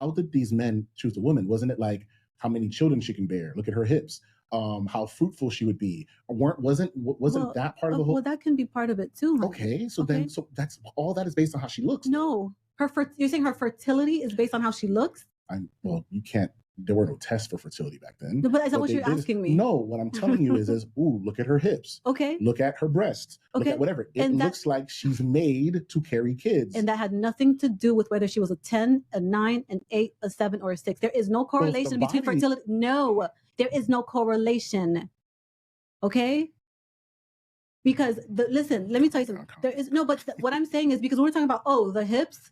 how did these men choose the woman? Wasn't it like how many children she can bear? Look at her hips. How fruitful she would be. Wasn't Well, that part of the whole? well, that can be part of it too, honey. Okay, so then so that's all that is based on how she looks. No, you're saying her fertility is based on how she looks? Well, you can't. There were no tests for fertility back then. No, but is that What what they you're did is- asking me? No, what I'm telling you is, ooh, look at her hips. Okay. Look at her breasts. Look Okay. at whatever. It And that- looks like she's made to carry kids. And that had nothing to do with whether she was a 10, a 9, an 8, a 7, or a 6. There is no correlation between body- fertility. No, there is no correlation. Okay? Because listen, let me tell you something. There is no, but what I'm saying is because we're talking about the hips.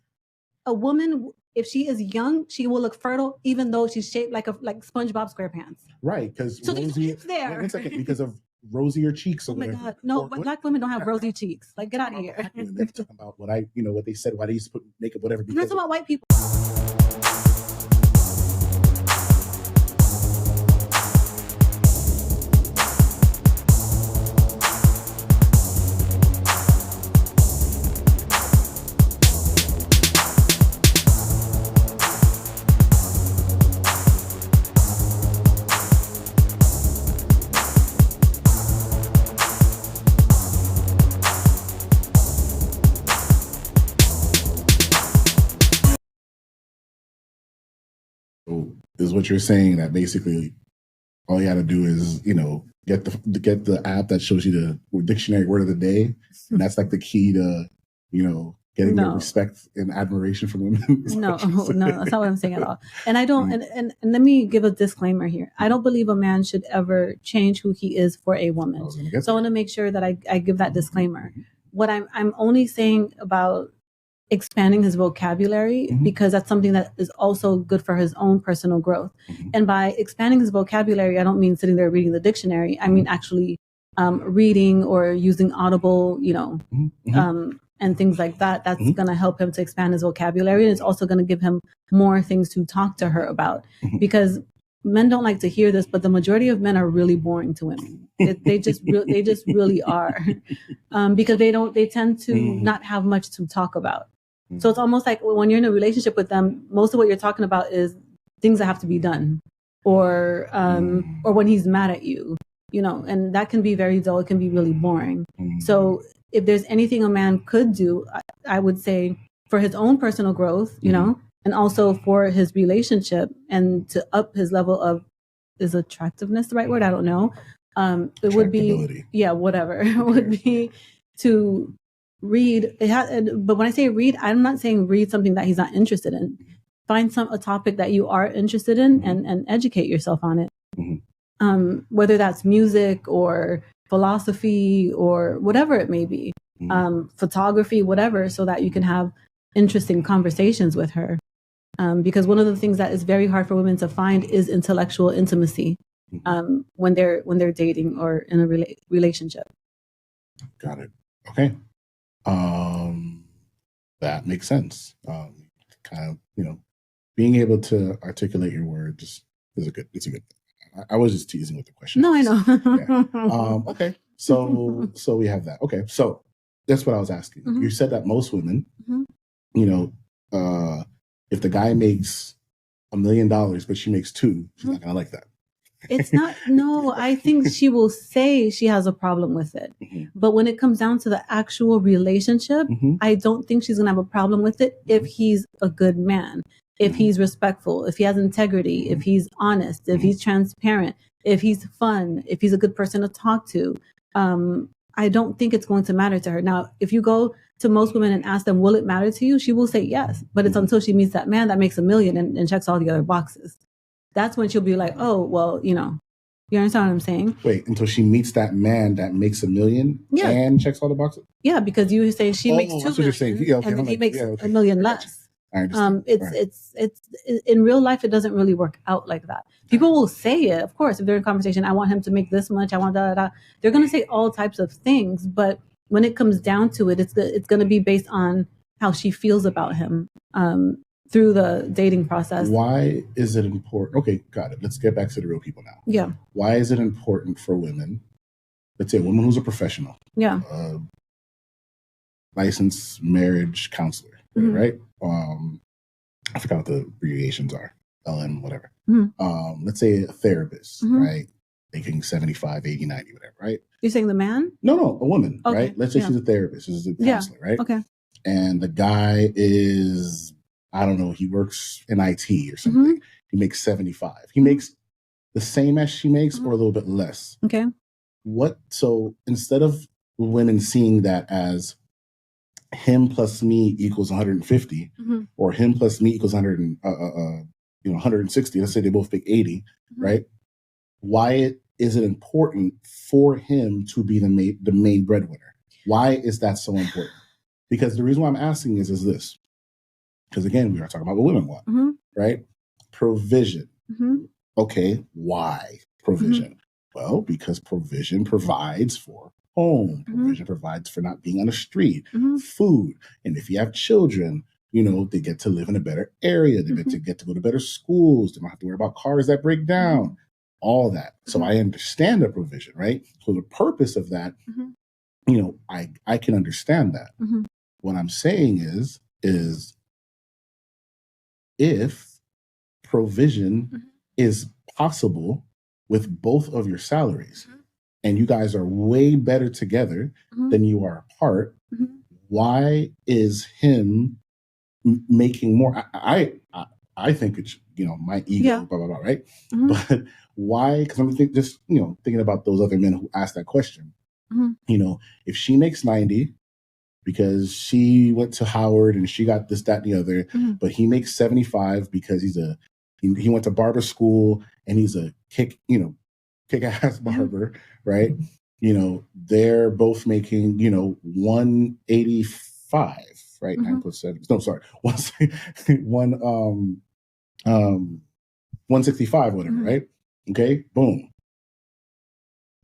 A woman, if she is young, she will look fertile, even though she's shaped like SpongeBob SquarePants. Right, because So there's hips there. Wait a second, because of rosier cheeks. Or Oh my whatever. God, no! Black women don't have rosy cheeks. Like, get out of here. They're talking about what what they said. Why they used to put makeup, whatever. I'm not talking about white people. So is what you're saying that basically all you got to do is get the app that shows you the dictionary word of the day, and that's like the key to getting the respect and admiration from women. No, that's not what I'm saying at all. And I don't. And let me give a disclaimer here. I don't believe a man should ever change who he is for a woman. So I want to make sure that I give that disclaimer. What I'm only saying about expanding his vocabulary, because that's something that is also good for his own personal growth. And by expanding his vocabulary, I don't mean sitting there reading the dictionary. I mean actually reading or using Audible, and things like that. That's going to help him to expand his vocabulary, and it's also going to give him more things to talk to her about. Because men don't like to hear this, but the majority of men are really boring to women. They just really are, because they tend to not have much to talk about. So it's almost like when you're in a relationship with them, most of what you're talking about is things that have to be done, or when he's mad at you, and that can be very dull. It can be really boring. So if there's anything a man could do, I would say for his own personal growth, and also for his relationship, and to up his level of, is attractiveness the right word? I don't know. It would be, whatever. It would be to read. But when I say read, I'm not saying read something that he's not interested in. Find a topic that you are interested in, and educate yourself on it. Whether that's music or philosophy or whatever it may be, photography, whatever, so that you can have interesting conversations with her. Because one of the things that is very hard for women to find is intellectual intimacy when they're dating or in a relationship. Got it. Okay. That makes sense. Kind of, being able to articulate your words it's a good thing. I was just teasing with the question. No, I know. Yeah. Okay. So we have that. Okay. So that's what I was asking. You said that most women, if the guy makes $1 million, but she makes $2 million, she's not going to like that. It's not, no, I think she will say she has a problem with it. But when it comes down to the actual relationship, I don't think she's going to have a problem with it if he's a good man, if he's respectful, if he has integrity, if he's honest, if he's transparent, if he's fun, if he's a good person to talk to. I don't think it's going to matter to her. Now, if you go to most women and ask them, will it matter to you? She will say yes. But it's until she meets that man that makes $1 million and checks all the other boxes. That's when she'll be like, oh, well, you understand what I'm saying? Wait, until she meets that man that makes $1 million and checks all the boxes? Yeah, because you say she makes $2 million, saying. Yeah, okay, and then he makes $1 million less. I understand. It's in real life, it doesn't really work out like that. People will say it, of course, if they're in conversation, I want him to make this much, I want that. They're going to say all types of things, but when it comes down to it, it's going to be based on how she feels about him through the dating process. Why is it important? Okay, got it. Let's get back to the real people now. Yeah. Why is it important for women? Let's say a woman who's a professional. Yeah. Licensed marriage counselor, right? I forgot what the abbreviations are, LM, whatever. Mm-hmm. Let's say a therapist, right? Making 75, 80, 90, whatever, right? You're saying the man? No, a woman, okay. right? Let's say she's a therapist, she's a counselor, right? Okay. And the guy is, I don't know, he works in IT or something. He makes 75. He makes the same as she makes or a little bit less. Okay. So instead of women seeing that as him plus me equals 150 or him plus me equals 160, let's say they both make 80, right? Why is it important for him to be the main breadwinner? Why is that so important? Because the reason why I'm asking is this. Because again, we are talking about what women want, right? Provision. Okay, why provision? Well, because provision provides for home. Provision provides for not being on the street, food. And if you have children, they get to live in a better area. They get to go to better schools. They don't have to worry about cars that break down. All that. So I understand the provision, right? So the purpose of that, I can understand that. What I'm saying is if provision is possible with both of your salaries and you guys are way better together than you are apart, why is him making more? I think it's, my ego, blah, blah, blah, right? But why? Because I'm thinking about those other men who asked that question. If she makes 90 because she went to Howard and she got this, that, and the other, but he makes 75 because he went to barber school and he's a kick-ass barber, right? They're both making, 185, right? 9 plus 7. No, sorry. 165, whatever, right? Okay, boom.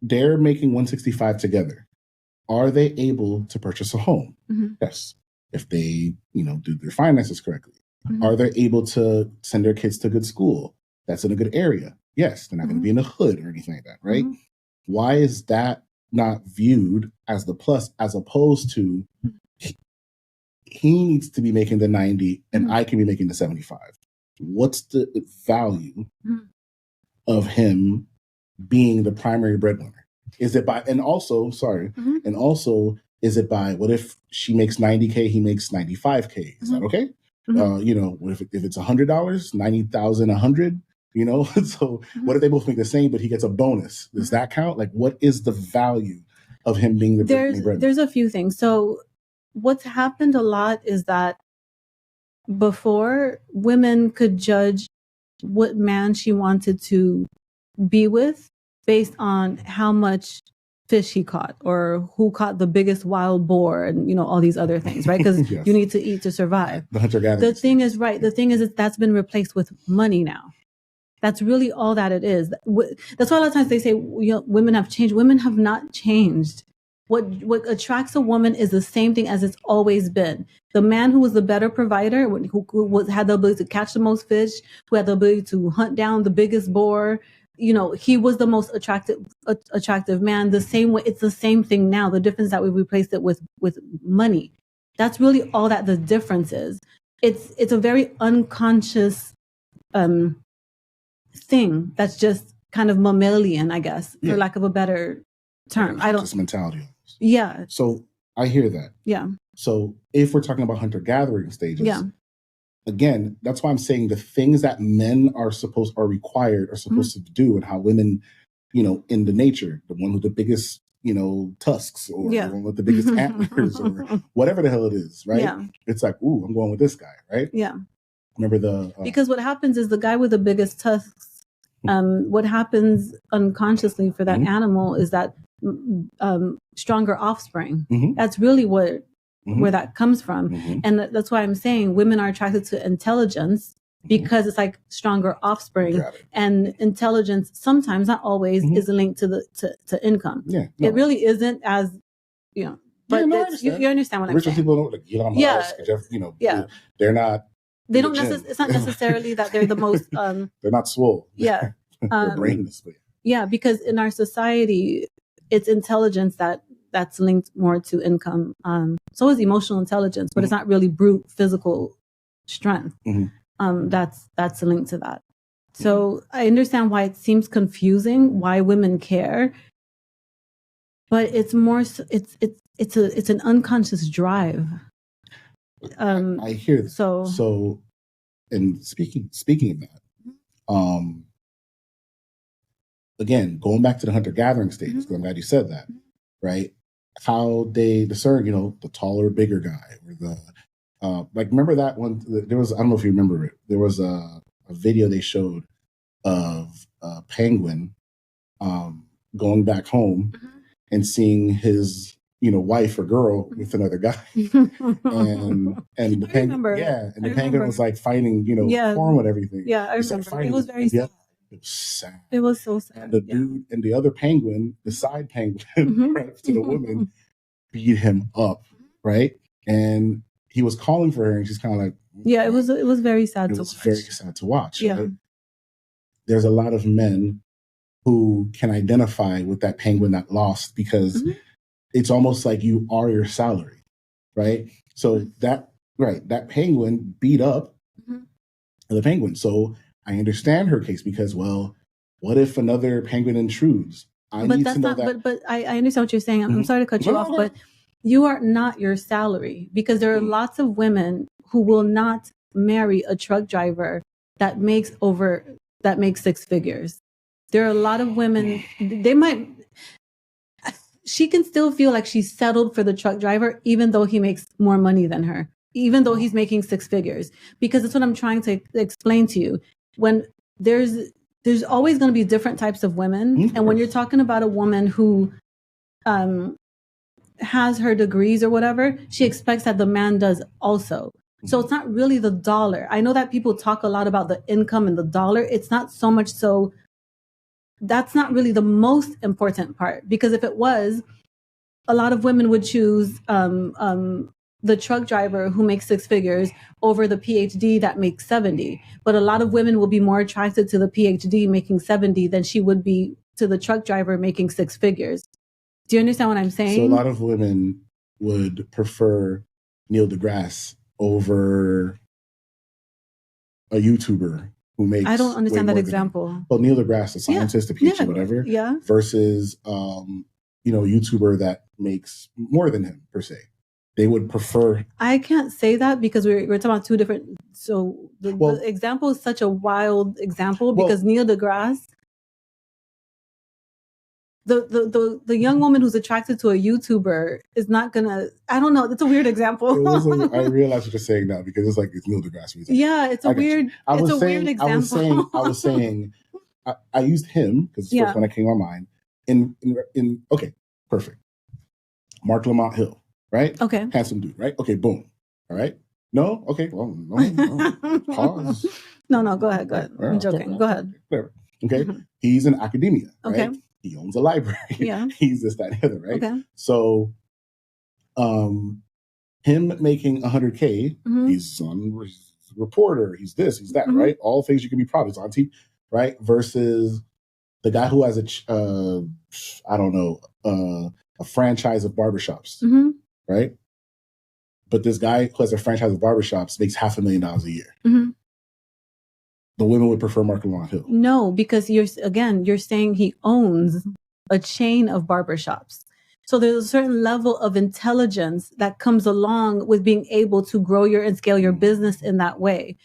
They're making 165 together. Are they able to purchase a home? Yes. If they, do their finances correctly. Are they able to send their kids to good school? That's in a good area. Yes. They're not going to be in the hood or anything like that, right? Why is that not viewed as the plus as opposed to he needs to be making the 90 and I can be making the 75? What's the value of him being the primary breadwinner? Is it by, and also, is it by, what if she makes 90K, he makes 95K? Is that okay? If it's $100, 90,000, 100, so what if they both make the same, but he gets a bonus? Does that count? Like, what is the value of him being the breadwinner? There's a few things. So what's happened a lot is that before, women could judge what man she wanted to be with based on how much fish he caught or who caught the biggest wild boar and all these other things, right? Because you need to eat to survive. The thing is that's been replaced with money now. That's really all that it is. That's why a lot of times they say women have changed. Women have not changed. What attracts a woman is the same thing as it's always been. The man who was the better provider, who had the ability to catch the most fish, who had the ability to hunt down the biggest boar, he was the most attractive man. The same way, it's the same thing now. The difference is that we replaced it with money. That's really all that the difference is. It's a very unconscious thing that's just kind of mammalian, I guess, for lack of a better term. I don't. Just mentality. Yeah. So I hear that. Yeah. So if we're talking about hunter-gathering stages, again, that's why I'm saying the things that men are required to do, and how women, in the nature, the one with the biggest, tusks, or the one with the biggest antlers, or whatever the hell it is, right? Yeah. It's like, ooh, I'm going with this guy, right? Yeah. Remember because what happens is the guy with the biggest tusks, what happens unconsciously for that animal is that stronger offspring. That's really where that comes from. And that's why I'm saying women are attracted to intelligence, because it's like stronger offspring, and intelligence sometimes, not always, is linked to income. It really isn't, as but you understand what I'm saying. People don't, like Elon Musk, they're not. They don't necessarily. It's not necessarily that they're the most. They're not swole. Yeah. They're brainless. Yeah, because in our society, it's intelligence that's linked more to income. So is emotional intelligence, but it's not really brute physical strength. that's the link to that. So I understand why it seems confusing, why women care, but it's more, it's an unconscious drive. I hear that. So, and speaking of that, again, going back to the hunter-gathering stages, because I'm glad you said that, right? How they discern, the taller, bigger guy, or the like. Remember that one? There was, I don't know if you remember it. There was a video they showed of a penguin going back home and seeing his, wife or girl with another guy, and the penguin, and the penguin was like fighting, form and everything. Yeah, I remember. It was very sad. It was sad. It was so sad. And the dude and the other penguin, the side penguin, right, to the woman, beat him up, right? And he was calling for her, and she's kind of like, it was very sad. It was very sad to watch. Yeah, right? There's a lot of men who can identify with that penguin that lost, because it's almost like you are your salary, right? So that penguin beat up the penguin. So I understand her case, because, well, what if another penguin intrudes? I need to know that. But I understand what you're saying. I'm sorry to cut you off, but you are not your salary, because there are lots of women who will not marry a truck driver that makes 6 figures. There are a lot of women, she can still feel like she's settled for the truck driver, even though he makes more money than her, even though he's making 6 figures, because that's what I'm trying to explain to you. When there's always going to be different types of women. And when you're talking about a woman who has her degrees or whatever, she expects that the man does also. So it's not really the dollar. I know that people talk a lot about the income and the dollar. It's not so much so. That's not really the most important part, because if it was, a lot of women would choose the truck driver who makes 6 figures over the PhD that makes 70. But a lot of women will be more attracted to the PhD making 70 than she would be to the truck driver making 6 figures. Do you understand what I'm saying? So a lot of women would prefer Neil deGrasse over a YouTuber who makes. I don't understand that example. Well, Neil deGrasse, a scientist, a PhD, whatever. Yeah. Versus, a YouTuber that makes more than him, per se. They would prefer. I can't say that, because we're talking about two different. So the example is such a wild example, because Neil deGrasse, the young woman who's attracted to a YouTuber is not gonna. I don't know. It's a weird example. I realize what you're saying now, because it's like it's Neil deGrasse. Yeah, it's a weird. It's a weird example. I was saying, I used him because it's the first one that came to my mind. In okay, perfect. Mark Lamont Hill, right? Okay, handsome dude, right? Okay, boom. All right. No, okay. Well, no. Pause. No. Go ahead. I'm joking. Go ahead. Whatever. Okay. He's in academia. Okay. Right? He owns a library. Yeah. He's this, that, and the other, right? Okay. So, him making 100K, he's on reporter, he's this, he's that, right? All things you can be proud of. He's on TV, right? Versus the guy who has a franchise of barbershops, right? But this guy who has a franchise of barbershops makes $500,000 a year. The women would prefer Mark Lamont Hill. No, because you're saying he owns a chain of barbershops. So there's a certain level of intelligence that comes along with being able to grow and scale your business in that way.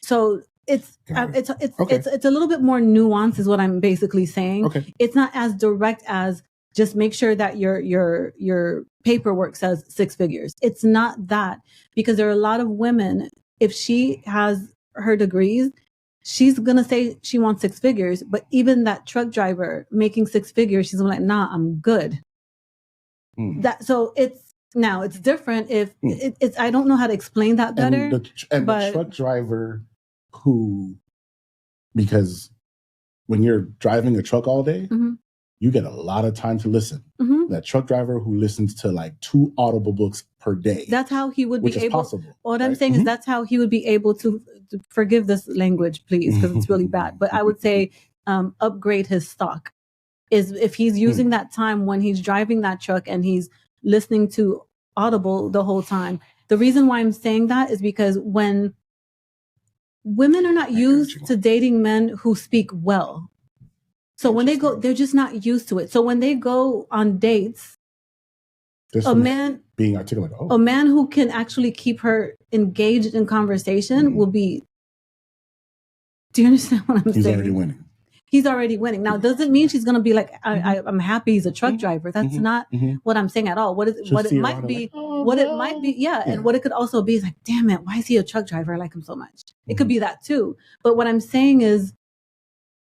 So it's a little bit more nuanced, is what I'm basically saying. Okay. It's not as direct as just make sure that your paperwork says 6 figures. It's not that, because there are a lot of women, if she has her degrees, she's going to say she wants 6 figures, but even that truck driver making 6 figures, she's like, nah, I'm good. So it's different if it's, I don't know how to explain that better. The truck driver who, because when you're driving a truck all day, you get a lot of time to listen. That truck driver who listens to like 2 Audible books per day. That's how he would be able. Possible, what I'm saying is that's how he would be able to forgive this language, please, because it's really bad. But I would say upgrade his stock. Is if he's using that time when he's driving that truck and he's listening to Audible the whole time. The reason why I'm saying that is because when women are not used to dating men who speak well. So when they go, they're just not used to it. So when they go on dates, a man being articulate, a man who can actually keep her engaged in conversation will be. Do you understand what I'm saying? He's already winning. He's already winning. Now, doesn't mean she's going to be like, I'm happy he's a truck driver. That's not what I'm saying at all. What it might be, yeah. And what it could also be is like, damn it, why is he a truck driver? I like him so much. It could be that too. But what I'm saying is,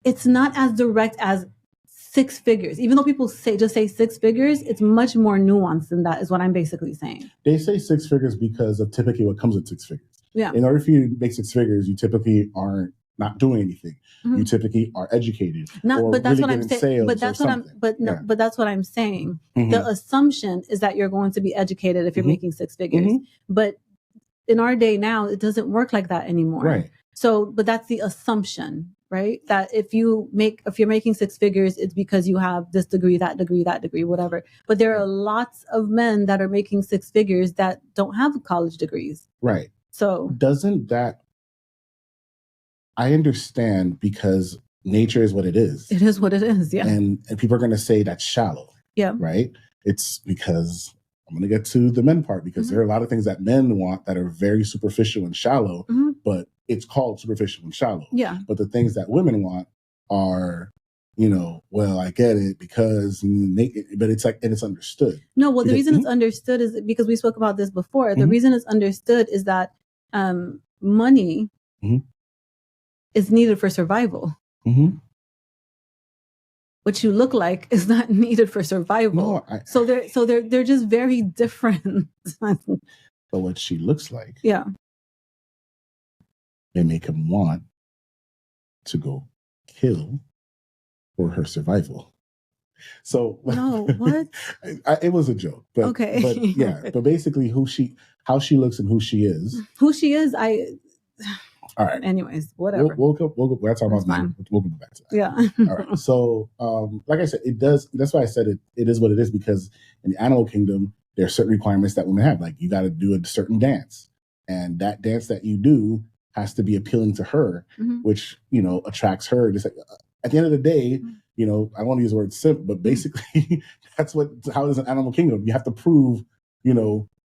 it's not as direct as 6 figures. Even though people say 6 figures, it's much more nuanced than that, is what I'm basically saying. They say 6 figures because of typically what comes with 6 figures. Yeah. In order for you to make 6 figures, you typically aren't not doing anything. You typically are educated. But that's what I'm saying. But that's what But that's what I'm saying. The assumption is that you're going to be educated if you're making 6 figures. But in our day now, it doesn't work like that anymore. Right. So, but that's the assumption, right? That if you're making 6 figures, it's because you have this degree, that degree, whatever. But there are lots of men that are making 6 figures that don't have college degrees. Right. So doesn't that, I understand, because nature is what it is. It is what it is, yeah. And people are going to say that's shallow. Yeah. Right? It's because, I'm going to get to the men part, because there are a lot of things that men want that are very superficial and shallow, but it's called superficial and shallow. Yeah. But the things that women want are, well, I get it because, but it's like, and it's understood. No, well, the reason it's understood is because we spoke about this before. The reason it's understood is that money is needed for survival. What you look like is not needed for survival. No, so they're just very different. But what she looks like, yeah, they make him want to go kill for her survival. So no, what? It was a joke, but okay, but yeah, but basically, how she looks and who she is. All right. Anyways, whatever. We'll talk about that. We'll go back to that. Yeah. All right. So, like I said, it does. That's why I said it. It is what it is, because in the animal kingdom, there are certain requirements that women have. Like, you got to do a certain dance, and that dance that you do has to be appealing to her, which attracts her. Just like, at the end of the day, I don't want to use the word simp, but basically, that's how it is in animal kingdom. You have to prove,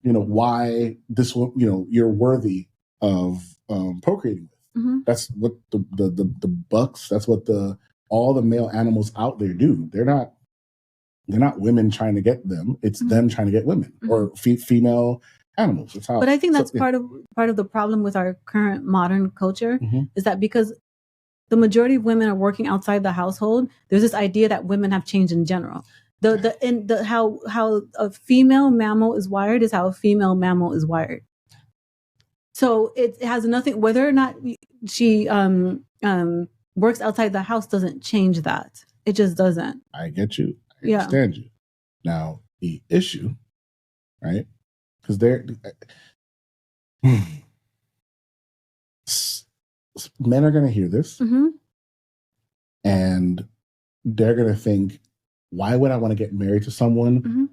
why this will, you're worthy of procreating with. That's what the bucks. That's what all the male animals out there do. They're not women trying to get them. It's them trying to get women or female animals. That's how. But I think that's part of the problem with our current modern culture is that because the majority of women are working outside the household, there's this idea that women have changed in general. How a female mammal is wired is how a female mammal is wired. So it has nothing, whether or not she works outside the house doesn't change that. It just doesn't. I get you. I understand you. Now, the issue, right? Because men are going to hear this and they're going to think, why would I want to get married to someone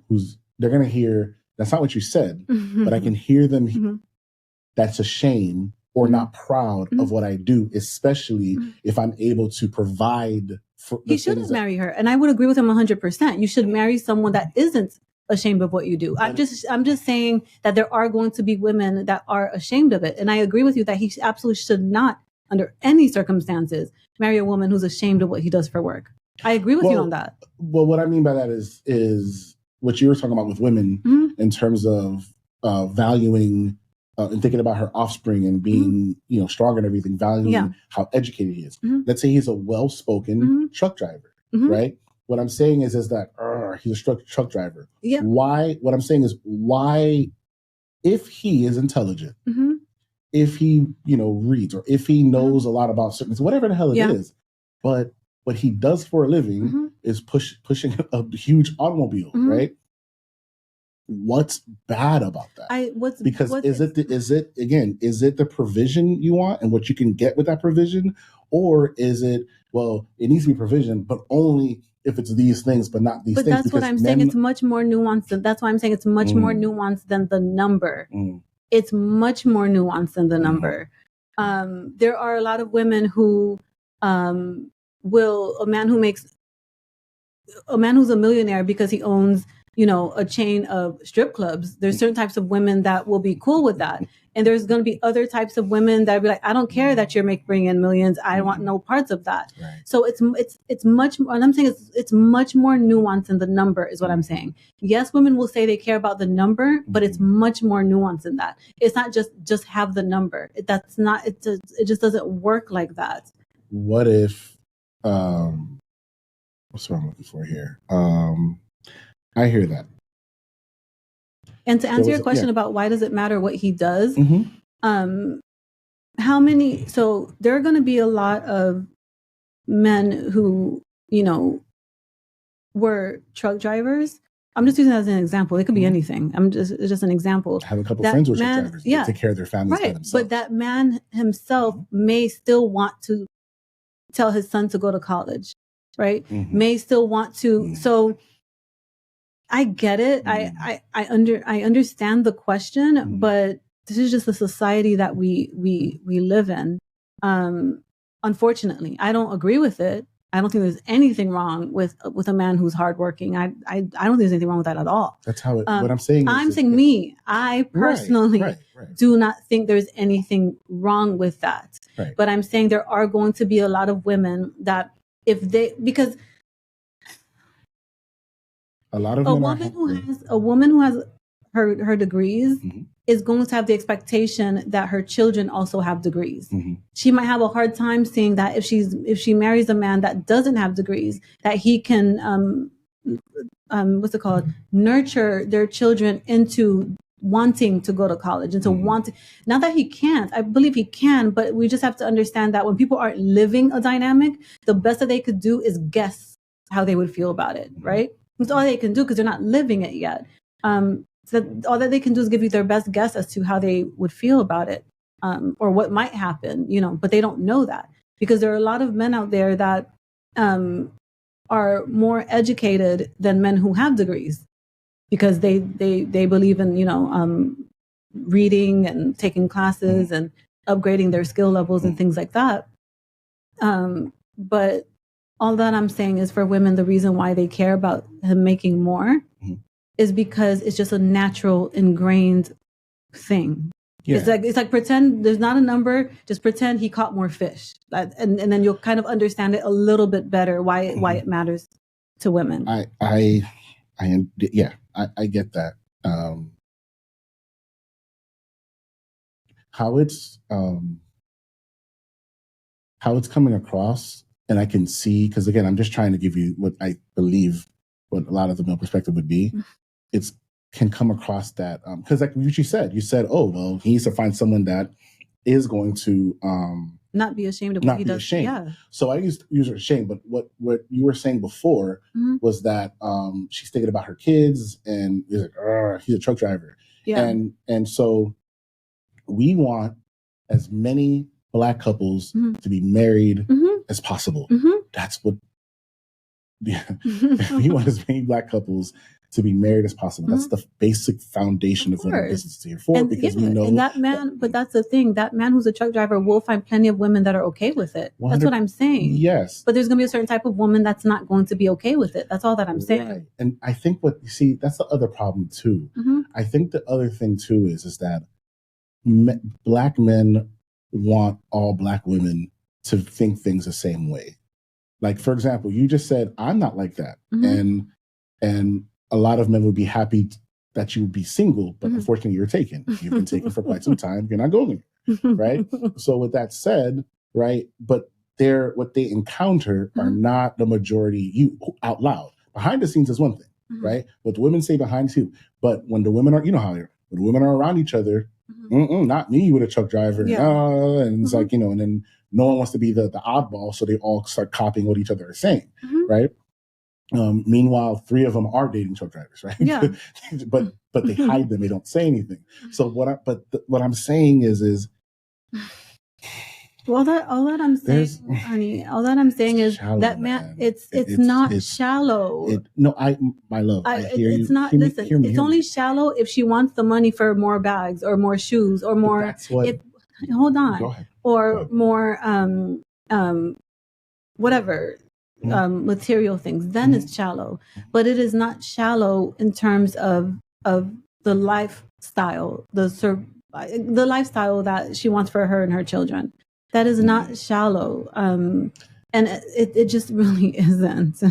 they're going to hear, that's not what you said, but I can hear them. That's a shame or not proud of what I do, especially if I'm able to provide for the He shouldn't marry her. And I would agree with him 100%. You should marry someone that isn't ashamed of what you do. I'm just saying that there are going to be women that are ashamed of it. And I agree with you that he absolutely should not, under any circumstances, marry a woman who's ashamed of what he does for work. I agree with you on that. Well, what I mean by that is what you were talking about with women in terms of valuing and thinking about her offspring and being, strong and everything, valuing how educated he is. Let's say he's a well-spoken truck driver, right? What I'm saying is that he's a truck driver. Yeah. What I'm saying is why, if he is intelligent, if he, reads, or if he knows a lot about certain, whatever the hell it is, but what he does for a living is pushing a huge automobile, right? What's bad about that? Is it the provision you want and what you can get with that provision, or is it, well, it needs to be provision, but only if it's these things, but not these things? But that's what I'm saying. It's much more nuanced. That's why I'm saying it's much more nuanced than the number. It's much more nuanced than the number. There are a lot of women who a man who's a millionaire because he owns, a chain of strip clubs. There's certain types of women that will be cool with that. And there's going to be other types of women that be like, I don't care that you're bringing in millions. I want no parts of that. Right. So it's much more, and I'm saying it's much more nuanced than the number is what I'm saying. Yes, women will say they care about the number, but it's much more nuanced than that. It's not just have the number. It just doesn't work like that. What if, what's what I'm looking for here? I hear that. And to answer your question about why does it matter what he does, so there are going to be a lot of men who, were truck drivers. I'm just using that as an example. It could be anything. It's just an example. I have a couple friends who are truck drivers. They take care of their families by themselves. But that man himself may still want to tell his son to go to college, right? May still want to. So I get it. I understand the question, but this is just the society that we live in. Unfortunately, I don't agree with it. I don't think there's anything wrong with a man who's hardworking. I don't think there's anything wrong with that at all. That's how it. What I'm saying. I personally do not think there's anything wrong with that. Right. But I'm saying there are going to be a lot of women that because a lot of a woman who has her degrees is going to have the expectation that her children also have degrees. She might have a hard time seeing that if she marries a man that doesn't have degrees, that he can nurture their children into wanting to go to college and to wanting. Not that he can't, I believe he can, but we just have to understand that when people aren't living a dynamic, the best that they could do is guess how they would feel about it, right? That's all they can do because they're not living it yet. So all that they can do is give you their best guess as to how they would feel about it, or what might happen, but they don't know that because there are a lot of men out there that are more educated than men who have degrees because they believe in, reading and taking classes and upgrading their skill levels and things like that. But all that I'm saying is for women, the reason why they care about him making more is because it's just a natural ingrained thing. Yeah. It's like pretend there's not a number, just pretend he caught more fish. And then you'll kind of understand it a little bit better why it matters to women. I get that. How it's coming across, and I can see, because again, I'm just trying to give you what I believe what a lot of the male perspective would be. It's can come across that because like what you said, oh well, he needs to find someone that is going to not be ashamed of what he does. Ashamed. Yeah. So I used ashamed, but what you were saying before was that she's thinking about her kids and is like, he's a truck driver. Yeah. And so we want as many Black couples to be married as possible. That's what we want as many Black couples to be married as possible. That's the basic foundation of what our business is here for, because we know that man. But that's the thing: that man who's a truck driver will find plenty of women that are okay with it. That's what I'm saying. Yes, but there's going to be a certain type of woman that's not going to be okay with it. That's all that I'm saying. Right. And I think what you see, that's the other problem too. I think the other thing too is that Black men want all Black women to think things the same way. Like, for example, you just said, I'm not like that. And a lot of men would be happy that you would be single, but unfortunately you're taken. You've been taken for quite some time. You're not going anywhere, right? So with that said, right, but what they encounter are not the majority you out loud. Behind the scenes is one thing, right? What the women say behind the scenes. But when the women are, you know how they're, when the women are around each other, not me with a truck driver. And it's like, and then no one wants to be the oddball, so they all start copying what each other are saying, right? Meanwhile, 3 of them are dating truck drivers, right? Yeah. but they hide them. They don't say anything. So what I'm saying is all that I'm saying, honey, all that I'm saying is shallow, that man, it's not shallow. My love, I hear you. It's not. Listen, it's only shallow if she wants the money for more bags or more shoes or more. Hold on. Go ahead. or more whatever material things, then it's shallow. But it is not shallow in terms of the lifestyle, the lifestyle that she wants for her and her children. That is not shallow. And it just really isn't.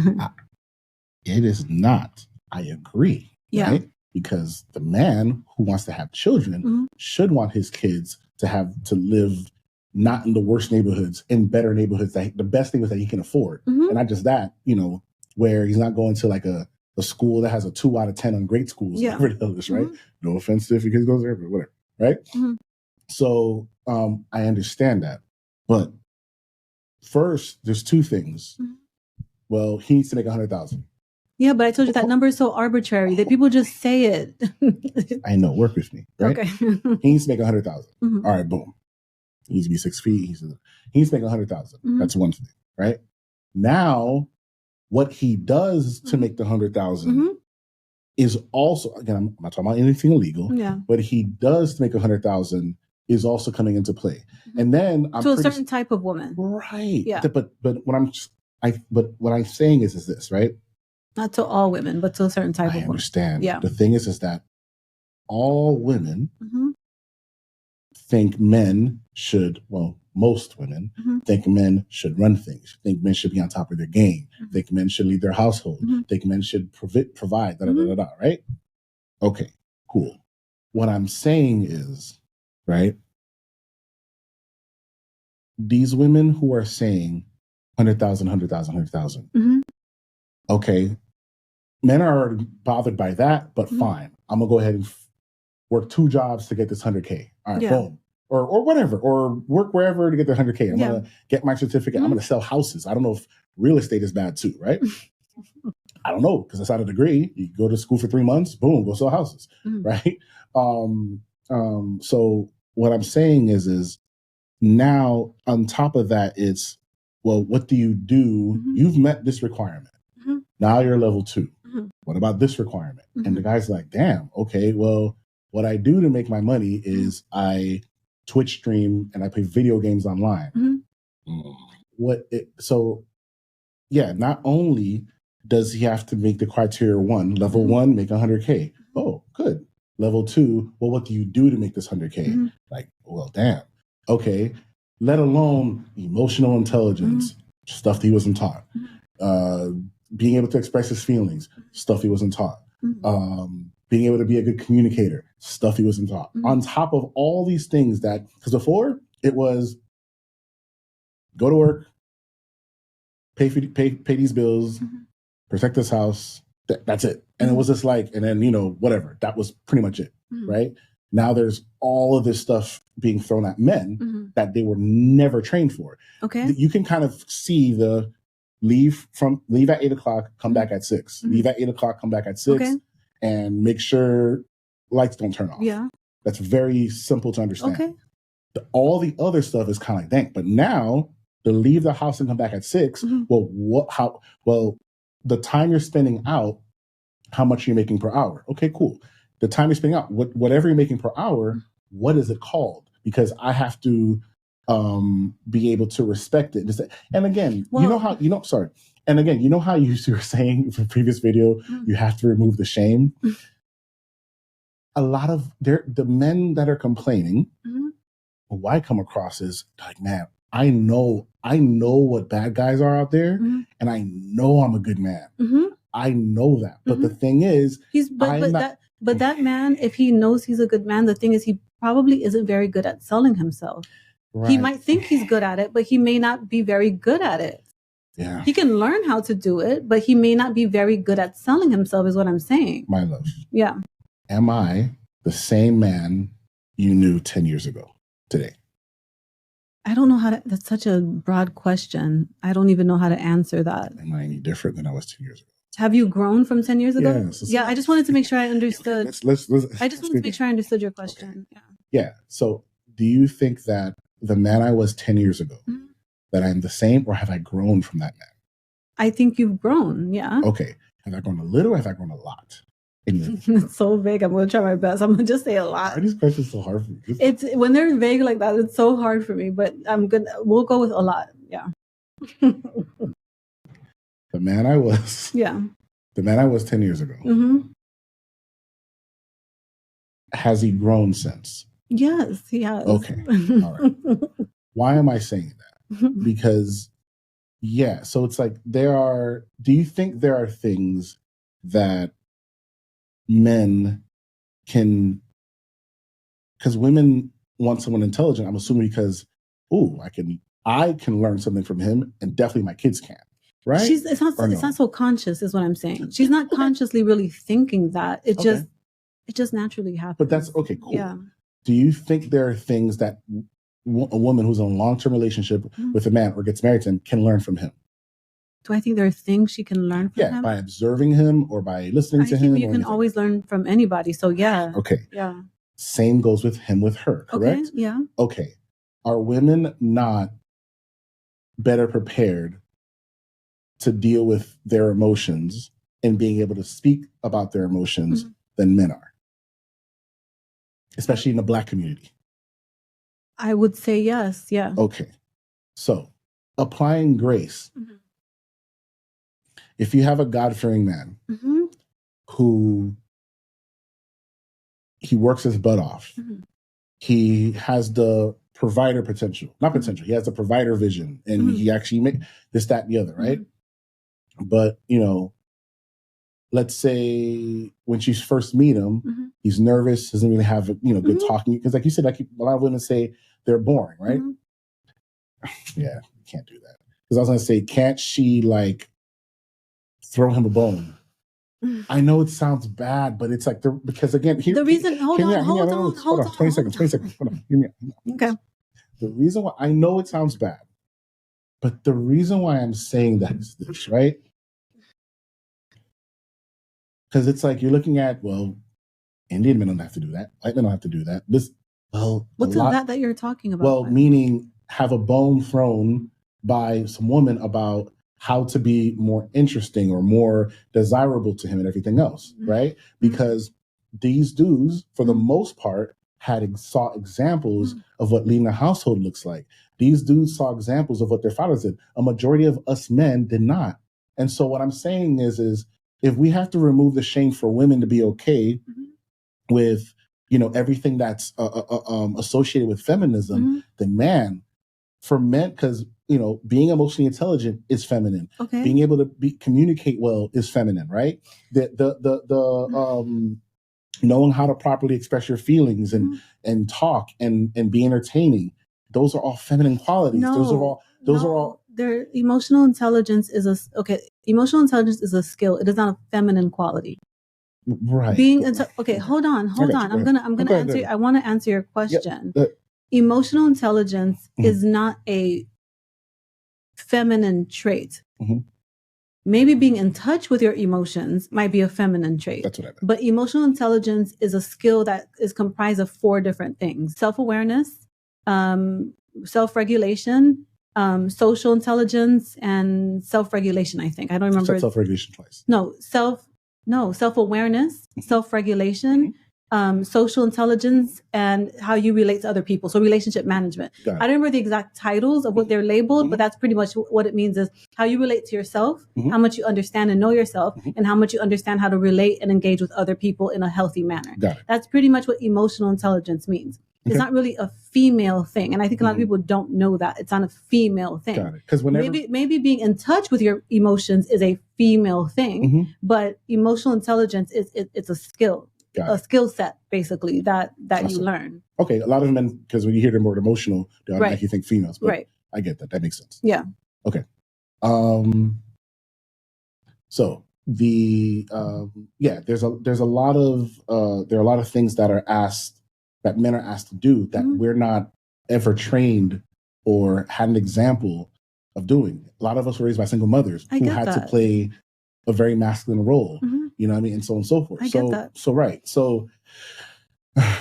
It is not. I agree. Yeah. Right? Because the man who wants to have children should want his kids to live not in the worst neighborhoods, in better neighborhoods, the best neighborhoods that he can afford. And not just that, where he's not going to like a school that has a 2 out of 10 on great schools. Yeah. Right? No offense if your kids goes there, but whatever. Right? So I understand that. But first, there's two things. Well, he needs to make 100,000. Yeah, but I told you that number is so arbitrary that people just say it. I know. Work with me, right? Okay. He needs to make 100,000. All right, boom. He needs to be 6 feet. He needs to make 100,000. That's one thing, right? Now, what he does to make the 100,000 is also, again, I'm not talking about anything illegal. Yeah. What he does to make 100,000 is also coming into play. And then to a certain type of woman, right? Yeah. But what I'm saying is this, right? Not to all women, but to a certain type of woman. I understand. Yeah. The thing is that all women think men should, most women think men should run things, think men should be on top of their game, think men should lead their household, think men should provide, right? Okay, cool. What I'm saying is, right, these women who are saying 100,000, 100,000, 100,000, okay, men are already bothered by that, but fine. I'm going to go ahead and work 2 jobs to get this 100K. All right, boom. Or whatever, or work wherever to get the 100K. I'm going to get my certificate. I'm going to sell houses. I don't know if real estate is bad too, right? I don't know, because it's not a degree. You go to school for 3 months, boom, go sell houses, right? So what I'm saying is now on top of that, it's, well, what do you do? You've met this requirement. Now you're level 2. What about this requirement? And the guy's like, damn, okay, well, what I do to make my money is I Twitch stream and I play video games online. Not only does he have to make the criteria 1, level 1, make 100K. Oh, good. Level 2, well, what do you do to make this 100K? Like, well, damn. Okay. Let alone emotional intelligence, stuff that he wasn't taught. Being able to express his feelings, stuff he wasn't taught. Being able to be a good communicator, stuff he wasn't taught. On top of all these things because before it was go to work, pay these bills, protect this house. That's it. And it was just like, and then, whatever. That was pretty much it, right? Now there's all of this stuff being thrown at men that they were never trained for. Okay. You can kind of see the leave at 8 o'clock, come back at 6. Leave at 8 o'clock, come back at 6. Okay. And make sure lights don't turn off. Yeah. That's very simple to understand. Okay. All the other stuff is kind of like, dang. But now, to leave the house and come back at 6, well, the time you're spending out, how much you're making per hour. Okay, cool. The time you're spending out, whatever you're making per hour, what is it called? Because I have to be able to respect it. And again, And again, you know how you were saying for the previous video, you have to remove the shame? A lot of the men that are complaining, what I come across is like, man, I know what bad guys are out there, and I know I'm a good man. I know that. But the thing is, that man, if he knows he's a good man, the thing is he probably isn't very good at selling himself. Right. He might think he's good at it, but he may not be very good at it. Yeah. He can learn how to do it, but he may not be very good at selling himself, is what I'm saying. My love. Yeah. Am I the same man you knew 10 years ago today? I don't know that's such a broad question. I don't even know how to answer that. Am I any different than I was 10 years ago? Have you grown from 10 years ago? Yeah. I just wanted to make sure I understood. I just wanted to make sure I understood your question. Okay. Yeah. So do you think that the man I was 10 years ago, that I'm the same, or have I grown from that man? I think you've grown, yeah. Okay. Have I grown a little, or have I grown a lot? It's so vague. I'm going to try my best. I'm going to just say a lot. Why are these questions so hard for you? It's when they're vague like that, it's so hard for me, but we'll go with a lot. Yeah. The man I was. Yeah. The man I was 10 years ago. Mm-hmm. Has he grown since? Yes, he has. Okay. All right. Why am I saying that? Because, yeah, so it's like do you think there are things that men can, because women want someone intelligent, I'm assuming because, I can learn something from him and definitely my kids can. Right? It's not so conscious is what I'm saying. She's not consciously really thinking that. It just naturally happens. But that's okay, cool. Yeah. Do you think there are things that a woman who's in a long-term relationship with a man or gets married to him can learn from him? Do I think there are things she can learn from him? Yeah, by observing him or by listening to him. You can always learn from anybody. So yeah. Okay. Yeah. Same goes with him with her, correct? Okay, yeah. Okay. Are women not better prepared to deal with their emotions and being able to speak about their emotions than men are? Especially in the Black community. I would say yes, yeah. Okay. So, applying grace. If you have a God-fearing man who he works his butt off, he has the provider potential, not potential, he has the provider vision, and he actually make this, that, and the other, right? But, let's say when you first meet him, he's nervous, doesn't really have, good talking. Because like you said, like a lot of women say they're boring, right? Yeah, you can't do that. Because I was going to say, can't she throw him a bone? I know it sounds bad, but it's like, because again, hold on, 20 seconds. Hold on, hear me out. Okay. The reason why, I know it sounds bad, but the reason why I'm saying that is this, right? Because it's like you're looking at, Indian men don't have to do that. White men don't have to do that. What's that you're talking about? Well, meaning have a bone thrown by some woman about how to be more interesting or more desirable to him and everything else, right? Because these dudes, for the most part, saw examples of what leading a household looks like. These dudes saw examples of what their fathers did. A majority of us men did not. And so what I'm saying is if we have to remove the shame for women to be okay with, everything that's associated with feminism, then man, for men, because, being emotionally intelligent is feminine. Okay. Being able to communicate well is feminine, right? Knowing how to properly express your feelings and talk and be entertaining, those are all feminine qualities. Those are all. Their emotional intelligence is emotional intelligence is a skill. It is not a feminine quality. Right. Hold on. I'm gonna answer. I want to answer your question. Emotional intelligence is not a feminine trait. Maybe being in touch with your emotions might be a feminine trait. That's what I meant. But emotional intelligence is a skill that is comprised of 4 different things: self-awareness, self-regulation, social intelligence, and self-regulation. I think I don't remember. Self-regulation twice. Self-awareness, self-regulation, social intelligence, and how you relate to other people. So relationship management. I don't remember the exact titles of what they're labeled, but that's pretty much what it means is how you relate to yourself, how much you understand and know yourself, and how much you understand how to relate and engage with other people in a healthy manner. That's pretty much what emotional intelligence means. It's not really a female thing. And I think a lot of people don't know that. It's not a female thing. Got it. Because maybe being in touch with your emotions is a female thing, but emotional intelligence it's a skill. A skill set, basically, that awesome. You learn. Okay, a lot of men, because when you hear the word emotional, they automatically think females. But I get that. That makes sense. Yeah. Okay. So there's a lot of things that men are asked to do that we're not ever trained or had an example of doing. A lot of us were raised by single mothers who had to play a very masculine role. You know what I mean? And so on and so forth. I get that. So right. So and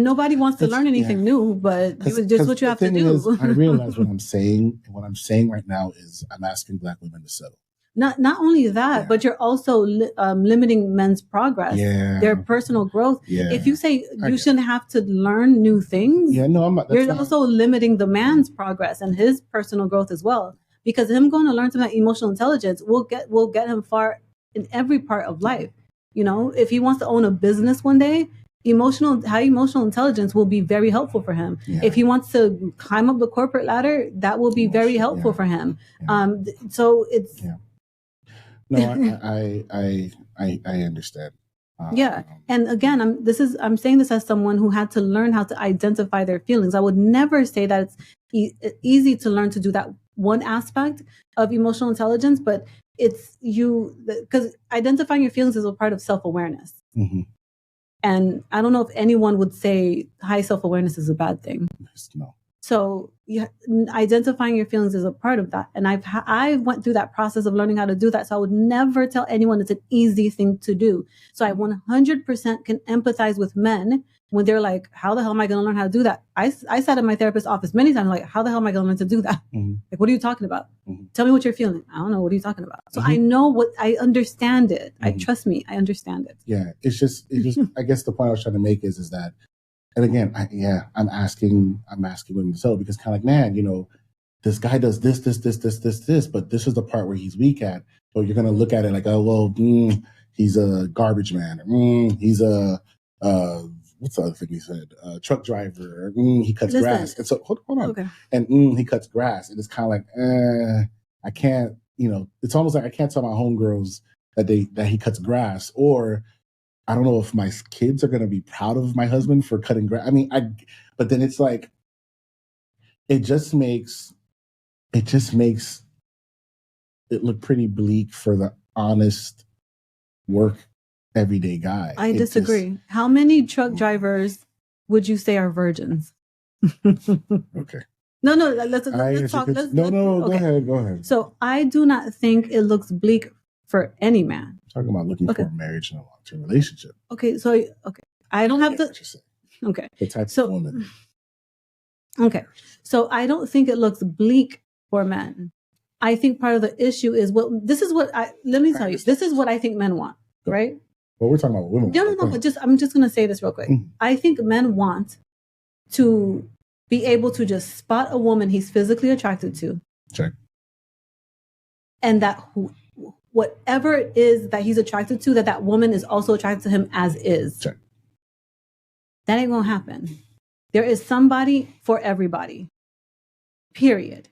nobody wants to learn anything new, but it's just what you have to do. I realize what I'm saying, and what I'm saying right now is I'm asking Black women to settle. Not only that, but you're also limiting men's progress, their personal growth. If you say you shouldn't have to learn new things, you're also limiting the man's progress and his personal growth as well. Because him going to learn some of that emotional intelligence will get him far in every part of life. You know, if he wants to own a business one day, high emotional intelligence will be very helpful for him. If he wants to climb up the corporate ladder, that will be very helpful for him. So it's no, I understand. And again, I'm saying this as someone who had to learn how to identify their feelings. I would never say that it's easy to learn to do that one aspect of emotional intelligence, but it's because identifying your feelings is a part of self-awareness. Mm-hmm. And I don't know if anyone would say high self-awareness is a bad thing. No. So identifying your feelings is a part of that. And I went through that process of learning how to do that. So I would never tell anyone it's an easy thing to do. So I 100% can empathize with men when they're like, how the hell am I going to learn how to do that? I sat in my therapist's office many times like, how the hell am I going to learn to do that? Mm-hmm. Like, what are you talking about? Mm-hmm. Tell me what you're feeling. I don't know. What are you talking about? So mm-hmm. I understand it. Mm-hmm. Trust me, I understand it. Yeah. It's just, I guess the point I was trying to make is that, and again, I'm asking women to tell, because kind of like, man, you know, this guy does this, but this is the part where he's weak at. So you're going to look at it like, oh, well, he's a garbage man. He's a, what's the other thing he said? Truck driver. He cuts grass. And so, hold on. Okay. And he cuts grass. And it's kind of like, I can't, you know, it's almost like I can't tell my homegirls that he cuts grass, or I don't know if my kids are going to be proud of my husband for cutting grass. I mean, but then it's like, it just makes it look pretty bleak for the honest work everyday guy. I disagree. How many truck drivers would you say are virgins? Okay. No, let's talk. Go ahead. So I do not think it looks bleak for any man. Talking about looking for a marriage and a long-term relationship. Okay. I don't have the. Okay. The type of woman. Okay. So I don't think it looks bleak for men. I think part of the issue is let me tell you, this is what I think men want, right? Well, we're talking about women. No, but I'm just going to say this real quick. Mm-hmm. I think men want to be able to just spot a woman he's physically attracted to. Check. And that whatever it is that he's attracted to, that woman is also attracted to him as is. Check. That ain't going to happen. There is somebody for everybody. Period.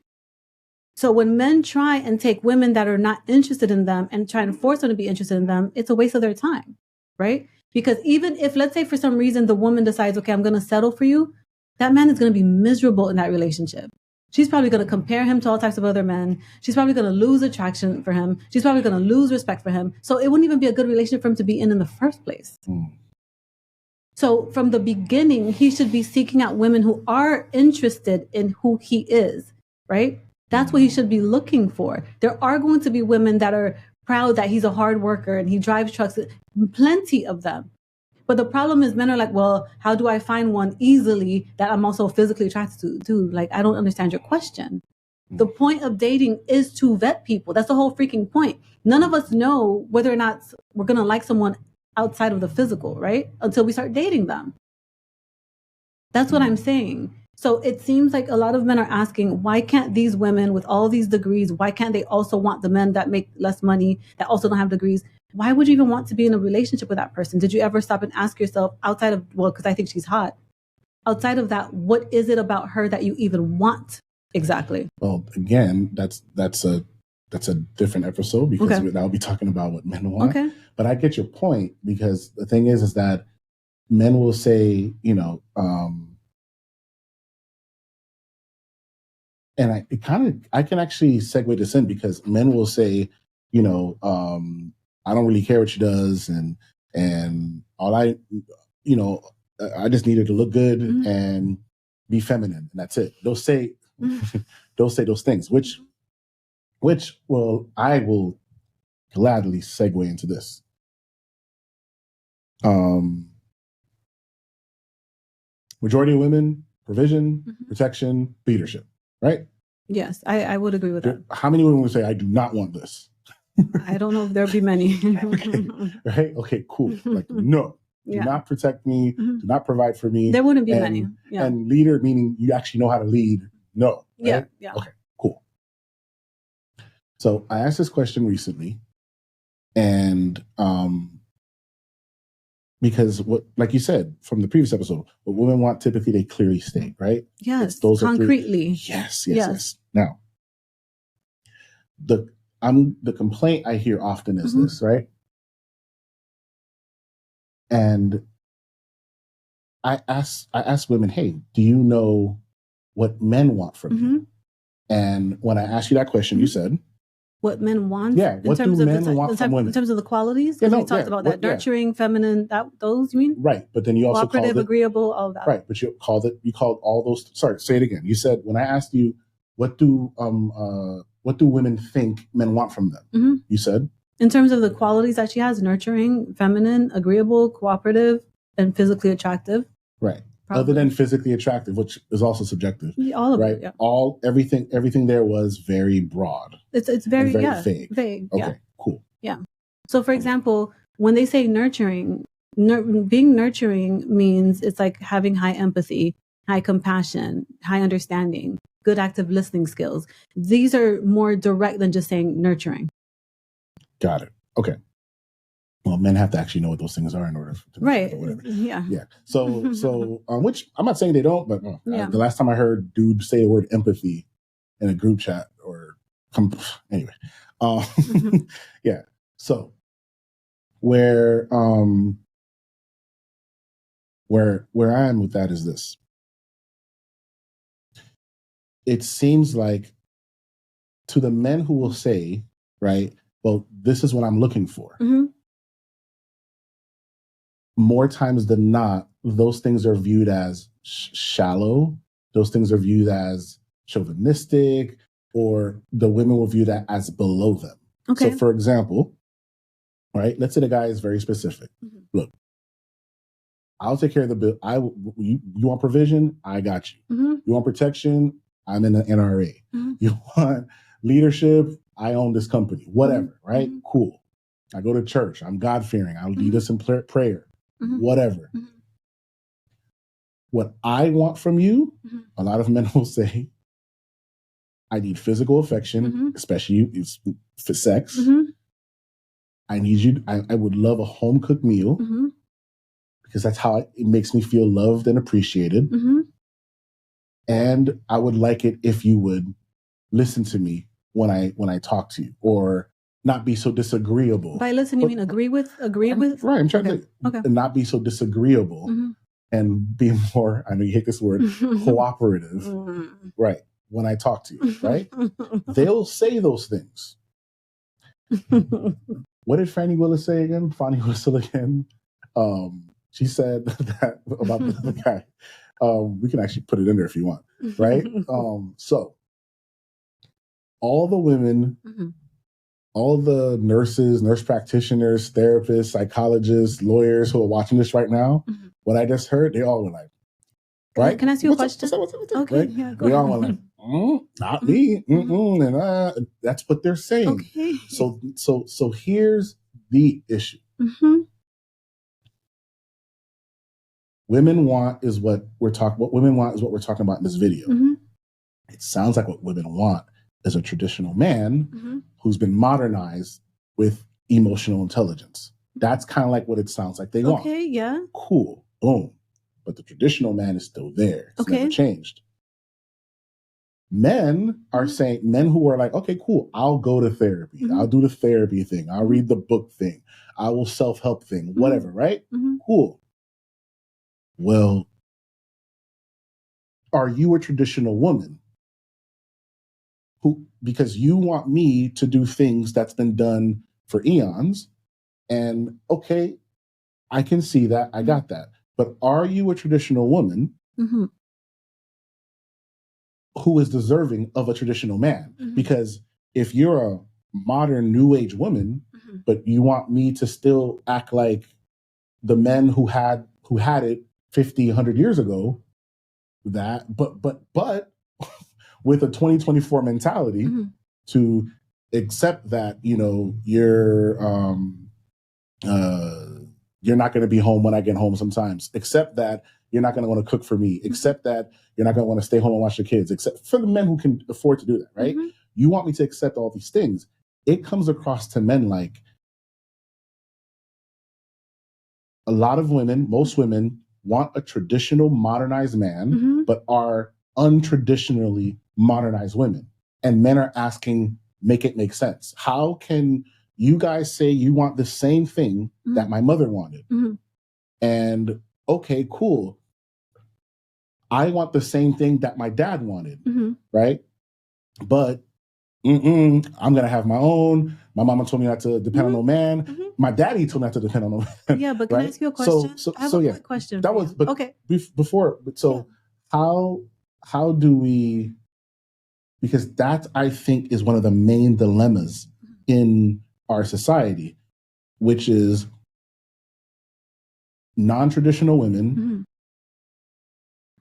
So when men try and take women that are not interested in them and try and force them to be interested in them, it's a waste of their time, right? Because even if, let's say for some reason, the woman decides, okay, I'm going to settle for you, that man is going to be miserable in that relationship. She's probably going to compare him to all types of other men. She's probably going to lose attraction for him. She's probably going to lose respect for him. So it wouldn't even be a good relationship for him to be in the first place. So from the beginning, he should be seeking out women who are interested in who he is, right? That's what he should be looking for. There are going to be women that are proud that he's a hard worker and he drives trucks, plenty of them. But the problem is men are like, well, how do I find one easily that I'm also physically attracted to? Dude, like, I don't understand your question. The point of dating is to vet people. That's the whole freaking point. None of us know whether or not we're going to like someone outside of the physical, right? Until we start dating them. That's what I'm saying. So it seems like a lot of men are asking, why can't these women with all these degrees, why can't they also want the men that make less money, that also don't have degrees? Why would you even want to be in a relationship with that person? Did you ever stop and ask yourself outside of, well, because I think she's hot. Outside of that, what is it about her that you even want exactly? Well, again, that's a different episode, because I'll be talking about what men want. Okay. But I get your point, because the thing is that men will say, you know, and I can actually segue this in, because men will say, you know, I don't really care what she does, and all I just need her to look good and be feminine, and that's it. They'll say those things, which I will gladly segue into this. Majority of women, provision, protection, leadership, right? Yes, I would agree with that. How many women would say, I do not want this? I don't know if there'll be many. Okay. Right? Okay, cool. Like, no. Do not protect me. Do not provide for me. There wouldn't be many. Yeah. And leader, meaning you actually know how to lead. No. Right? Yeah. Okay, cool. So I asked this question recently, and because what, like you said from the previous episode, what women want typically they clearly state, right? Yes. Those concretely. Yes. Now, the complaint I hear often is this, right? And I ask women, hey, do you know what men want from you? And when I asked you that question, you said, what men want? Yeah, what do men want from women? In terms of the qualities? Because we talked about that. Nurturing, feminine, those you mean? Right, but then you also cooperative, called it, agreeable, all that. Right, but you called all those, sorry, say it again. You said, when I asked you, what do women think men want from them? You said? In terms of the qualities that she has, nurturing, feminine, agreeable, cooperative, and physically attractive. Right. Probably. Other than physically attractive, which is also subjective. All of right? It, yeah. Everything there was very broad. It's very vague. Vague. Okay, cool. Yeah. So for example, when they say nurturing, being nurturing means it's like having high empathy, high compassion, high understanding, good active listening skills. These are more direct than just saying nurturing. Got it. Okay. Well, men have to actually know what those things are in order to whatever. Yeah. So, which I'm not saying they don't, but the last time I heard dude say the word empathy in a group chat anyway, yeah. So where I am with that is this. It seems like to the men who will say, right, well, this is what I'm looking for. More times than not, those things are viewed as shallow. Those things are viewed as chauvinistic, or the women will view that as below them. Okay. So, for example, right, let's say the guy is very specific. Look, I'll take care of the bill. You want provision? I got you. You want protection? I'm in the NRA. You want leadership? I own this company. Whatever, right? Cool. I go to church. I'm God-fearing. I'll lead us in prayer. Whatever. What I want from you, a lot of men will say, I need physical affection, especially for sex. I need you. I would love a home-cooked meal because that's how it makes me feel loved and appreciated. And I would like it if you would listen to me when I talk to you, or not be so disagreeable. By listen, you mean agree with? Right. I'm trying to not be so disagreeable and be more, I know you hate this word, cooperative. Right. When I talk to you, right? They'll say those things. What did Fannie Willis say again? Fannie Willis again? She said that about the guy. We can actually put it in there if you want, right? So all the women, all the nurses, nurse practitioners, therapists, psychologists, lawyers who are watching this right now, what I just heard, they all were like, right? Can I ask you a question? What's up? Okay, right? Yeah, they all were like, not me. And that's what they're saying. Okay. So here's the issue. Women want is what we're talking. What women want is what we're talking about in this video. It sounds like what women want is a traditional man who's been modernized with emotional intelligence. That's kind of like what it sounds like they want. Okay, yeah. Cool. Boom. But the traditional man is still there. It's never changed. Men are saying, men who are like, okay, cool, I'll go to therapy. I'll do the therapy thing. I'll read the book thing. I will self-help thing, whatever, right? Cool. Well, are you a traditional woman? Because you want me to do things that's been done for eons, and okay, I can see that, I got that. But are you a traditional woman who is deserving of a traditional man? Because if you're a modern new age woman, but you want me to still act like the men who had it 50, 100 years ago, but with a 2024 mentality to accept that, you're not going to be home when I get home sometimes. Accept that you're not going to want to cook for me. Accept that you're not going to want to stay home and watch the kids. Except for the men who can afford to do that, right? Mm-hmm. You want me to accept all these things. It comes across to men like a lot of women, most women want a traditional modernized man, mm-hmm. but are untraditionally modernized women. And men are asking, make it make sense. How can you guys say you want the same thing mm-hmm. that my mother wanted? Mm-hmm. And okay, cool. I want the same thing that my dad wanted, mm-hmm. right? But I'm going to have my own. My mama told me not to depend mm-hmm. on no man. Mm-hmm. My daddy told me not to depend on no man. Yeah, but can I ask you a question? I have a quick question. That was, but okay. Before, so yeah. How do we, because that I think is one of the main dilemmas in our society, which is non-traditional women mm-hmm.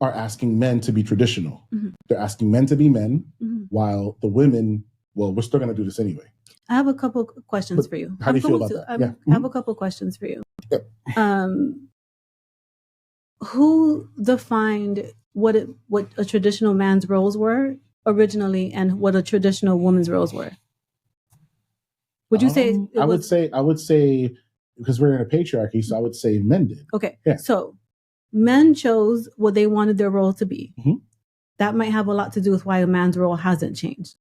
are asking men to be traditional. Mm-hmm. They're asking men to be men, mm-hmm. while the women, well, we're still going to do this anyway. I have a couple questions for you. How do you feel about that? I have a couple questions for you. Yep. Who defined what a traditional man's roles were originally, and what a traditional woman's roles were? Would you say? I would say, because we're in a patriarchy, so I would say men did. Okay. Yeah. So men chose what they wanted their role to be. Mm-hmm. That might have a lot to do with why a man's role hasn't changed.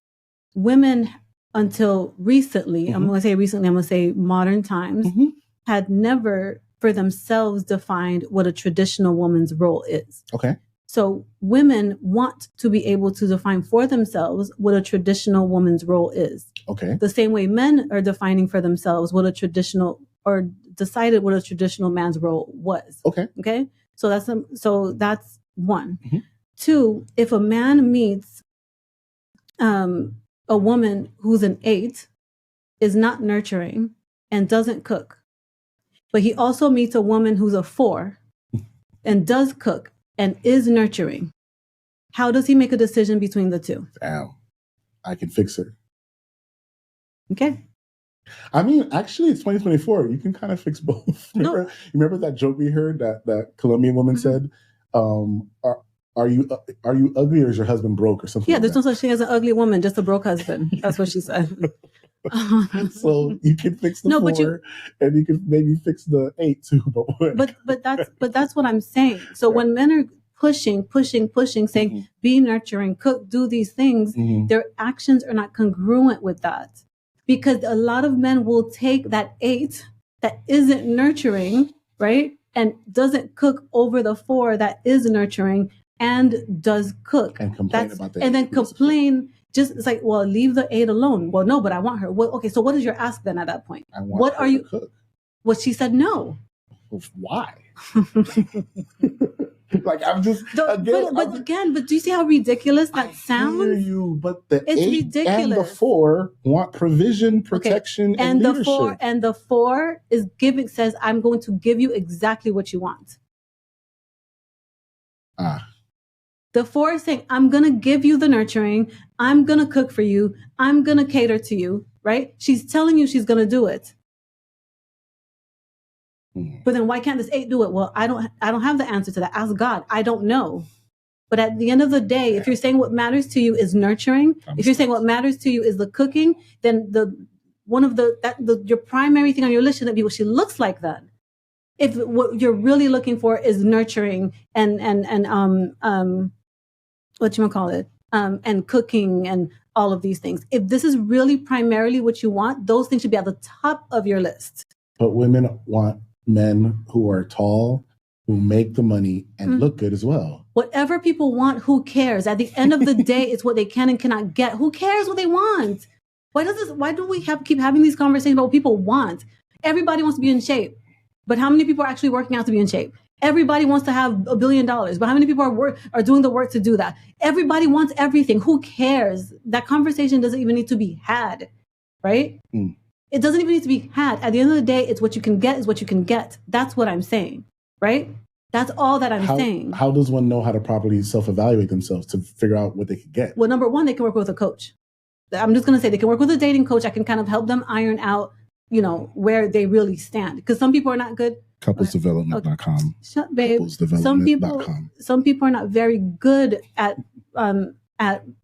Women, until recently, mm-hmm. I'm going to say modern times, mm-hmm. had never for themselves defined what a traditional woman's role is. Okay. So women want to be able to define for themselves what a traditional woman's role is. Okay. The same way men are defining for themselves what a traditional, or decided what a traditional man's role was. Okay. Okay. So that's one. Mm-hmm. Two, if a man meets a woman who's an 8, is not nurturing and doesn't cook, but he also meets a woman who's a 4 and does cook and is nurturing, how does he make a decision between the two? Damn, I can fix her. Okay. I mean, actually, it's 2024. You can kind of fix both. Remember that joke we heard that Colombian woman mm-hmm. said, Are you ugly, or is your husband broke, or something? Yeah, there's no such thing as an ugly woman, just a broke husband. That's what she said. So you can fix the 4, and you can maybe fix the 8 too. But that's what I'm saying. So when men are pushing, saying, mm-hmm. be nurturing, cook, do these things, mm-hmm. their actions are not congruent with that. Because a lot of men will take that 8 that isn't nurturing, right, and doesn't cook over the 4 that is nurturing and does cook. And complain about that. And then complain, it's like, well, leave the 8 alone. Well, no, but I want her. Well, okay, so what is your ask then at that point? I want her to cook. Well, she said no. Well, why? Like, I'm just but do you see how ridiculous that sounds? I hear you, but the 8 ridiculous. And the 4 want provision, protection, okay. and leadership. And the 4 says, I'm going to give you exactly what you want. The 4 is saying, I'm going to give you the nurturing. I'm going to cook for you. I'm going to cater to you, right? She's telling you she's going to do it. But then why can't this 8 do it? Well, I don't have the answer to that. Ask God. I don't know. But at the end of the day, if you're saying what matters to you is nurturing, if you're saying what matters to you is the cooking, then your primary thing on your list shouldn't be what she looks like then. If what you're really looking for is nurturing and and cooking and all of these things. If this is really primarily what you want, those things should be at the top of your list. But women want men who are tall, who make the money and mm-hmm. look good as well. Whatever people want, who cares? At the end of the day, it's what they can and cannot get. Who cares what they want? Why do we keep having these conversations about what people want? Everybody wants to be in shape. But how many people are actually working out to be in shape? Everybody wants to have $1 billion, but how many people are doing the work to do that? Everybody wants everything. Who cares? That conversation doesn't even need to be had, right? Mm. It doesn't even need to be had. At the end of the day, it's what you can get is what you can get. That's what I'm saying, right? That's all that I'm saying. How does one know how to properly self-evaluate themselves to figure out what they can get? Well, number one, they can work with a coach. I'm just going to say they can work with a dating coach. I can kind of help them iron out, where they really stand. Because some people are not good. Couplesdevelopment.com. Shut, babe. Some people are not very good at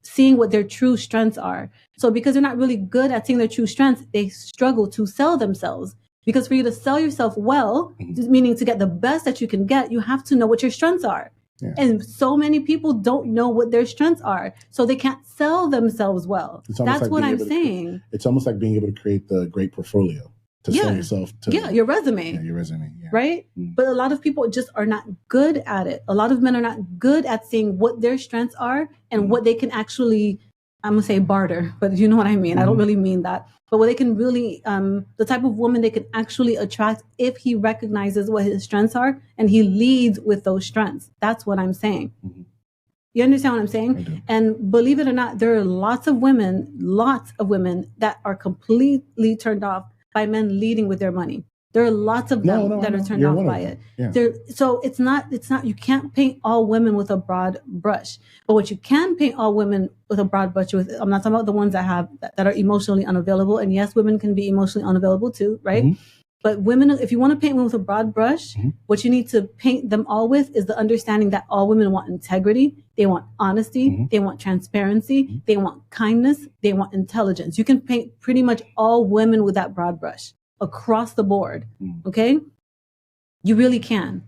seeing what their true strengths are. So because they're not really good at seeing their true strengths, they struggle to sell themselves. Because for you to sell yourself well, meaning to get the best that you can get, you have to know what your strengths are. Yeah. And so many people don't know what their strengths are, so they can't sell themselves well. That's what I'm saying. It's almost like being able to create the great portfolio to sell yourself to. Yeah, your resume. Yeah, your resume. Yeah. Right? But a lot of people just are not good at it. A lot of men are not good at seeing what their strengths are and what they can actually, I'm going to say barter, but you know what I mean. I don't really mean that. But what they can really, the type of woman they can actually attract if he recognizes what his strengths are and he leads with those strengths. That's what I'm saying. You understand what I'm saying? I do. And believe it or not, there are lots of women that are completely turned off by men leading with their money. There are lots of them that are turned off by it. Yeah. So it's not, you can't paint all women with a broad brush. But what you can paint all women with a broad brush with, I'm not talking about the ones that are emotionally unavailable. And yes, women can be emotionally unavailable too, right? But women, if you want to paint women with a broad brush, what you need to paint them all with is the understanding that all women want integrity, they want honesty, they want transparency, they want kindness, they want intelligence. You can paint pretty much all women with that broad brush across the board, okay? You really can.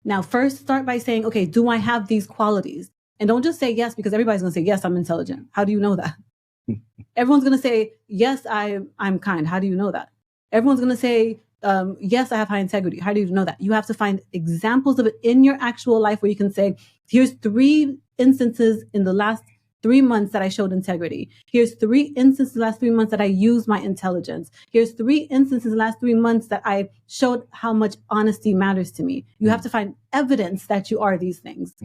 Now, first start by saying, okay, do I have these qualities? And don't just say yes, because everybody's going to say, yes, I'm intelligent. How do you know that? Everyone's going to say, yes, I'm kind. How do you know that? Everyone's going to say, yes, I have high integrity. How do you know that? You have to find examples of it in your actual life where you can say, here's 3 instances in the last 3 months that I showed integrity. Here's 3 instances in the last 3 months that I used my intelligence. Here's 3 instances in the last 3 months that I showed how much honesty matters to me. You have to find evidence that you are these things,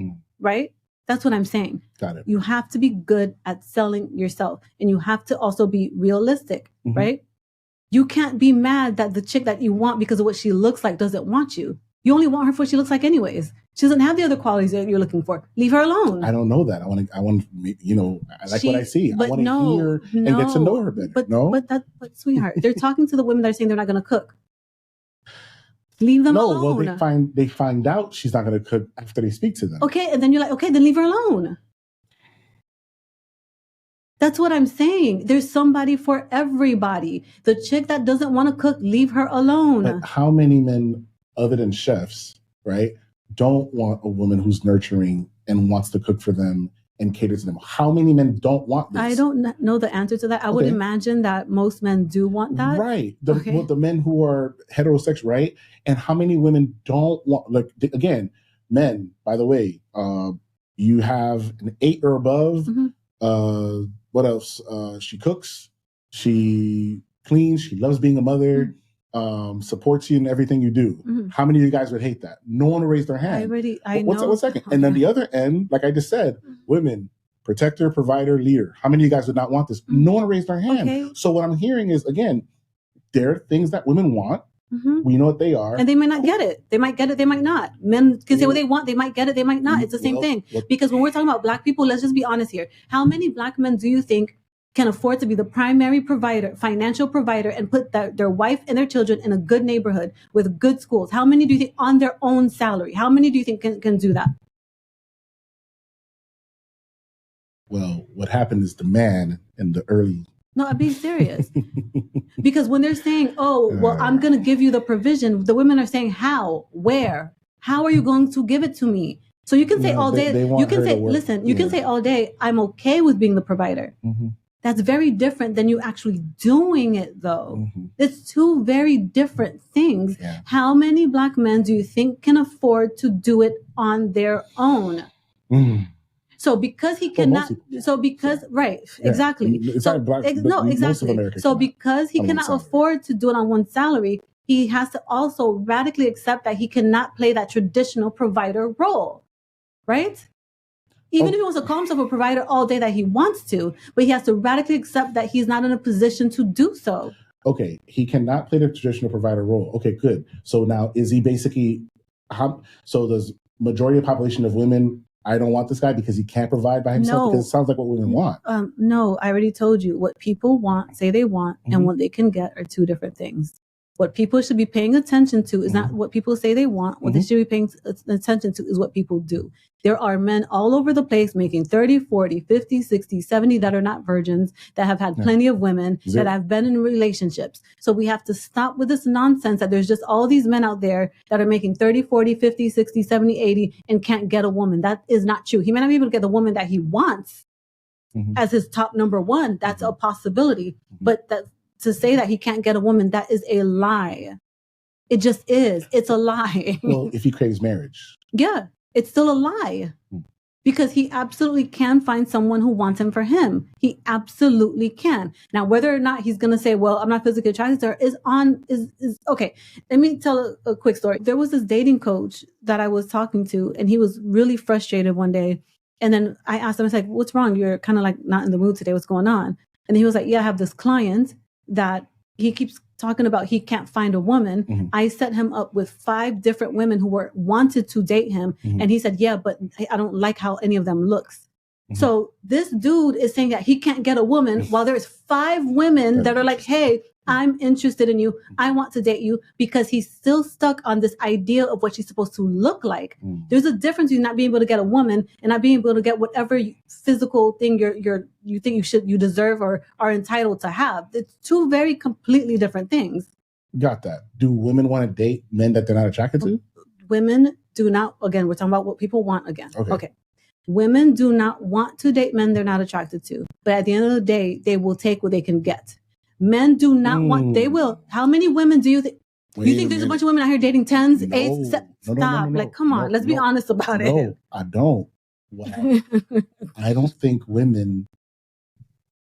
right? That's what I'm saying. Got it. You have to be good at selling yourself, and you have to also be realistic, right? You can't be mad that the chick that you want because of what she looks like doesn't want you. You only want her for what she looks like anyways. She doesn't have the other qualities that you're looking for. Leave her alone. I don't know that. I want, I like what I see. I want to hear and get to know her better. But sweetheart, they're talking to the women that are saying they're not going to cook. Leave them alone. Well, they find out she's not going to cook after they speak to them. Okay, and then you're like, okay, then leave her alone. That's what I'm saying. There's somebody for everybody. The chick that doesn't want to cook, leave her alone. But how many men, other than chefs, right, don't want a woman who's nurturing and wants to cook for them and cater to them? How many men don't want this? I don't know the answer to that. I would imagine that most men do want that. Right. The men who are heterosexual, right? And how many women don't want, like, again, men, by the way, you have an 8 or above. What else? She cooks, she cleans, she loves being a mother, supports you in everything you do. How many of you guys would hate that? No one would raise their hand. I know. One second. And then the other end, like I just said, women, protector, provider, leader. How many of you guys would not want this? No one raised their hand. Okay. So what I'm hearing is, again, there are things that women want. We know what they are. And they might not get it. They might get it. They might not. Men can say what they want. They might get it. They might not. It's the same thing. Because when we're talking about Black people, let's just be honest here. How many Black men do you think can afford to be the primary provider, financial provider, and put their wife and their children in a good neighborhood with good schools? How many do you think on their own salary? How many do you think can do that? Well, what happened is the man in the early... No, I'm being serious. Because when they're saying, oh, well, I'm going to give you the provision, the women are saying, how, where, how are you going to give it to me? So you can say all day, you can say, listen, you can say all day, I'm okay with being the provider. That's very different than you actually doing it, though. It's 2 very different things. How many Black men do you think can afford to do it on their own? So because he cannot, exactly. It's not Black, exactly. So because he cannot afford to do it on one salary, he has to also radically accept that he cannot play that traditional provider role, right? Even if he wants to call himself a provider all day that he wants to, but he has to radically accept that he's not in a position to do so. Okay, he cannot play the traditional provider role. Okay, good. So now is he basically, so does majority of the population of women I don't want this guy because he can't provide by himself? No. Because it sounds like what women want. No, I already told you what people want, say they want, and what they can get are two different things. What people should be paying attention to is not what people say they want. What they should be paying attention to is what people do. There are men all over the place making 30, 40, 50, 60, 70 that are not virgins, that have had plenty of women, that have been in relationships. So we have to stop with this nonsense that there's just all these men out there that are making 30, 40, 50, 60, 70, 80 and can't get a woman. That is not true. He may not be able to get the woman that he wants as his top number one. That's a possibility. But that to say that he can't get a woman, that is a lie. It just is. It's a lie. Well, if he craves marriage. Yeah, it's still a lie. Because he absolutely can find someone who wants him for him. He absolutely can. Now, whether or not he's going to say, well, I'm not physically attracted to her is okay. Let me tell a quick story. There was this dating coach that I was talking to, and he was really frustrated one day. And then I asked him, I was like, what's wrong? You're kind of like not in the mood today. What's going on? And he was like, yeah, I have this client that he keeps talking about he can't find a woman. I set him up with 5 different women who wanted to date him. And he said, yeah, but I don't like how any of them looks. So this dude is saying that he can't get a woman while there's 5 women that are like, hey, I'm interested in you. I want to date you, because he's still stuck on this idea of what she's supposed to look like. There's a difference between not being able to get a woman and not being able to get whatever physical thing you think you deserve or are entitled to have. It's 2 very completely different things. Got that. Do women want to date men that they're not attracted to? Women do not. Again, we're talking about what people want again. Okay. Women do not want to date men they're not attracted to. But at the end of the day, they will take what they can get. Men do not want, they will. How many women do you think? You think there's a bunch of women out here dating 10s, 8s? Stop. No, like, come on. Let's be honest about it. No, I don't. I don't think women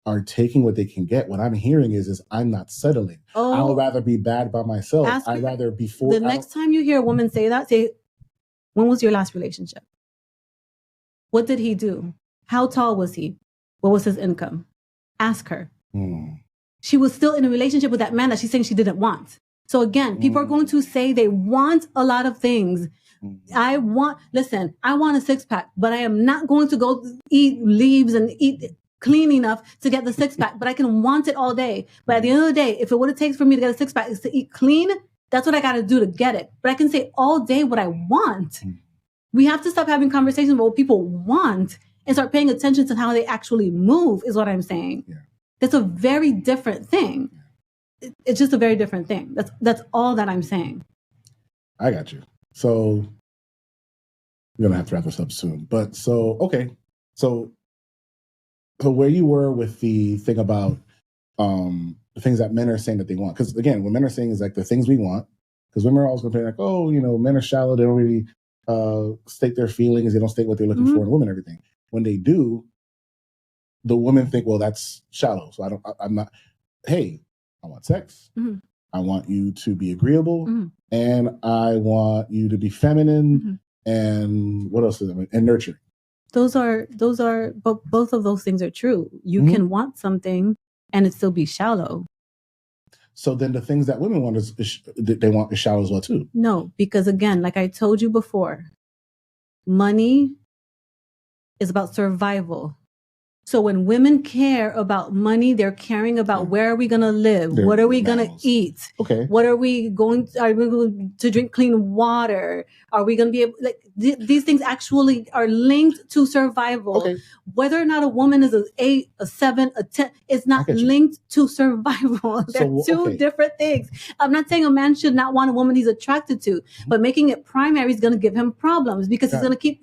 are taking what they can get. What I'm hearing is I'm not settling. I'll rather be bad by myself. I'd rather be the next time you hear a woman say that, say, when was your last relationship? What did he do? How tall was he? What was his income? Ask her. She was still in a relationship with that man that she's saying she didn't want. So again, people are going to say they want a lot of things. I want a 6-pack, but I am not going to go eat leaves and eat clean enough to get the 6-pack, but I can want it all day. But at the end of the day, if what it takes for me to get a 6-pack is to eat clean, that's what I got to do to get it. But I can say all day what I want. We have to stop having conversations about what people want and start paying attention to how they actually move, is what I'm saying. That's a very different thing. It's just a very different thing. That's all that I'm saying. I got you. So we're going to have to wrap this up soon. But so, okay. So where you were with the thing about the things that men are saying that they want. Because again, what men are saying is like the things we want. Because women are always going to be like, oh, men are shallow. They don't really state their feelings. They don't state what they're looking for in a woman and everything. When they do, the women think, well, that's shallow. So I'm not, hey, I want sex. I want you to be agreeable. And I want you to be feminine. And what else is it? And nurturing. Both of those things are true. You can want something and it still be shallow. So then the things that women want they want is shallow as well too. No, because again, like I told you before, money is about survival. So when women care about money, they're caring about where are we going to live? What are we going to eat? Okay. Are we going to drink clean water? Are we going to be able, these things actually are linked to survival. Okay. Whether or not a woman is an 8, a 7, a 10, it's not linked to survival. They're two different things. I'm not saying a man should not want a woman he's attracted to, but making it primary is going to give him problems because he's going to keep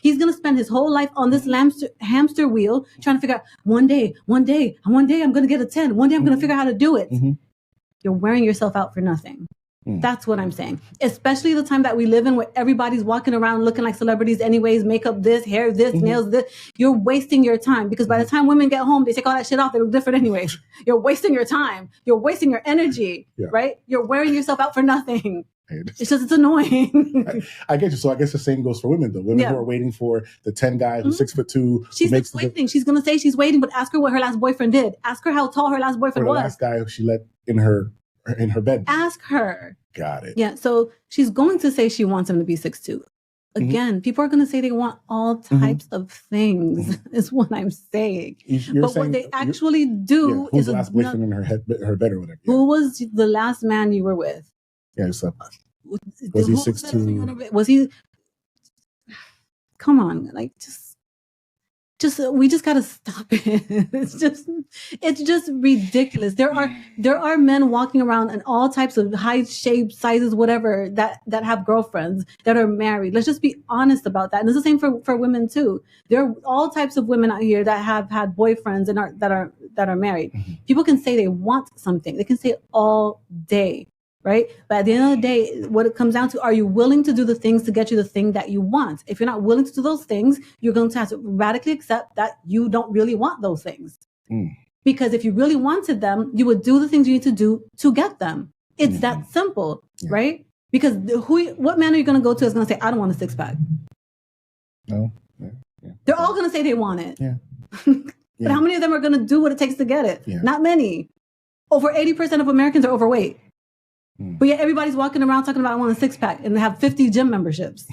he's going to spend his whole life on this hamster wheel trying to figure out one day I'm going to get a 10. One day I'm going to figure out how to do it. You're wearing yourself out for nothing. That's what I'm saying. Especially the time that we live in where everybody's walking around looking like celebrities anyways, makeup this, hair this, nails this. You're wasting your time because by the time women get home, they take all that shit off. They look different anyways. You're wasting your time. You're wasting your energy, right? You're wearing yourself out for nothing. It's annoying. I get you. So I guess the same goes for women, though. Women who are waiting for the 10 guy who's 6'2". She's waiting. She's going to say she's waiting, but ask her what her last boyfriend did. Ask her how tall her last boyfriend was. The last guy she let in her bed. Ask her. Got it. Yeah. So she's going to say she wants him to be 6'2". Again, people are going to say they want all types of things, is what I'm saying. But what they actually do is... Who's the last boyfriend in her bed or whatever? Yeah. Who was the last man you were with? Yeah, so... Was he 6'2"? Was he... Come on, like, we just gotta stop it. It's just ridiculous. There are men walking around in all types of heights, shapes, sizes, whatever, that have girlfriends that are married. Let's just be honest about that. And it's the same for women too. There are all types of women out here that have had boyfriends and that are married. People can say they want something. They can say it all day. Right? But at the end of the day, what it comes down to, are you willing to do the things to get you the thing that you want? If you're not willing to do those things, you're going to have to radically accept that you don't really want those things. Because if you really wanted them, you would do the things you need to do to get them. It's that simple, right? Because what man are you going to go to is going to say, I don't want a six-pack? No. Yeah. They're all going to say they want it. Yeah. But how many of them are going to do what it takes to get it? Yeah. Not many. Over 80% of Americans are overweight. But yet everybody's walking around talking about I want a six-pack and they have 50 gym memberships.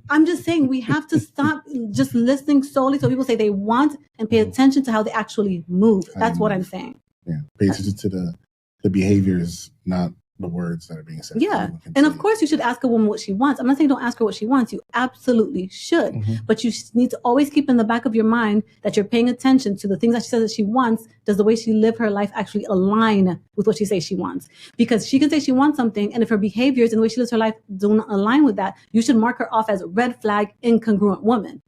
I'm just saying we have to stop just listening solely so people say they want and pay attention to how they actually move. That's what I'm saying. Yeah, pay attention to the behaviors, not the words that are being said. Yeah. And of course you should ask a woman what she wants. I'm not saying don't ask her what she wants. You absolutely should. But you need to always keep in the back of your mind that you're paying attention to the things that she says that she wants. Does the way she live her life actually align with what she says she wants? Because she can say she wants something, and if her behaviors and the way she lives her life do not align with that, you should mark her off as a red flag, incongruent woman.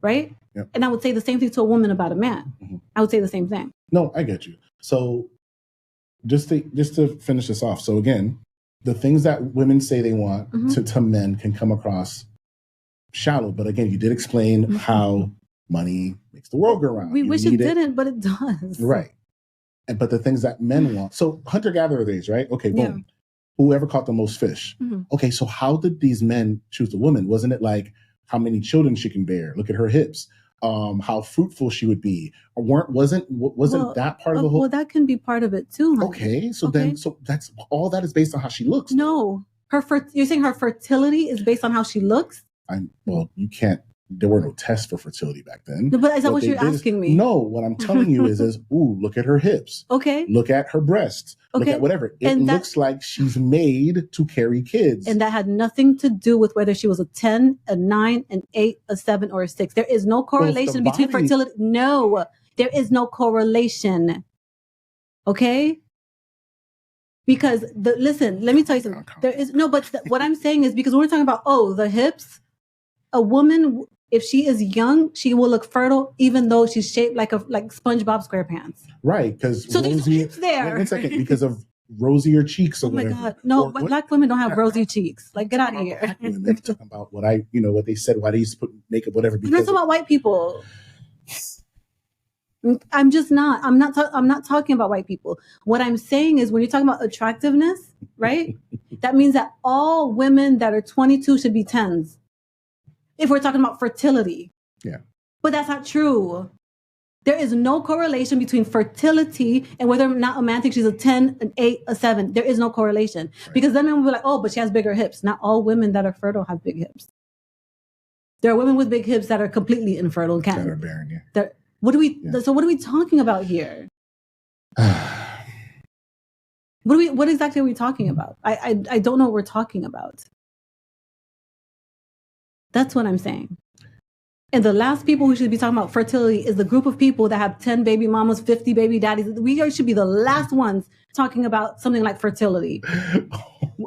Right? Yep. And I would say the same thing to a woman about a man. I would say the same thing. No, I get you. So just to finish this off. So again, the things that women say they want to men can come across shallow. But again, you did explain how money makes the world go round. We wish it didn't, but it does. Right. But the things that men want. So hunter-gatherer days, right? Okay, boom. Yeah. Whoever caught the most fish. Okay, so how did these men choose the woman? Wasn't it like how many children she can bear? Look at her hips. How fruitful she would be. Wasn't that part of the whole? Well, that can be part of it too. Honey. Okay, so that's all that is based on how she looks. No, you're saying her fertility is based on how she looks? Well, you can't. There were no tests for fertility back then. No, but is that what you're asking me? No, what I'm telling you is, ooh, look at her hips. Okay. Look at her breasts. Okay. Look at whatever. It looks like she's made to carry kids. And that had nothing to do with whether she was a 10, a 9, an 8, a 7, or a 6. There is no correlation between fertility. No, there is no correlation. Okay? Because listen, let me tell you something. There is no, but what I'm saying is, because when we're talking about, the hips, a woman, if she is young, she will look fertile, even though she's shaped like SpongeBob SquarePants. Right, because so there's hips there. Wait a second, because of rosier cheeks or whatever. Oh my God, no, but black women don't have rosy cheeks. Like, get out of here. Women talking about what they said, why they used to put makeup, whatever. You're not talking about white people. I'm not talking about white people. What I'm saying is, when you're talking about attractiveness, right? That means that all women that are 22 should be 10s. If we're talking about fertility. Yeah. But that's not true. There is no correlation between fertility and whether or not a man thinks she's a 10, an 8, a 7. There is no correlation. Right. Because then men will be like, but she has bigger hips. Not all women that are fertile have big hips. There are women with big hips that are completely infertile. That are barren, yeah. So what are we talking about here? What exactly are we talking about? I don't know what we're talking about. That's what I'm saying. And the last people who should be talking about fertility is the group of people that have 10 baby mamas, 50 baby daddies. We should be the last ones talking about something like fertility.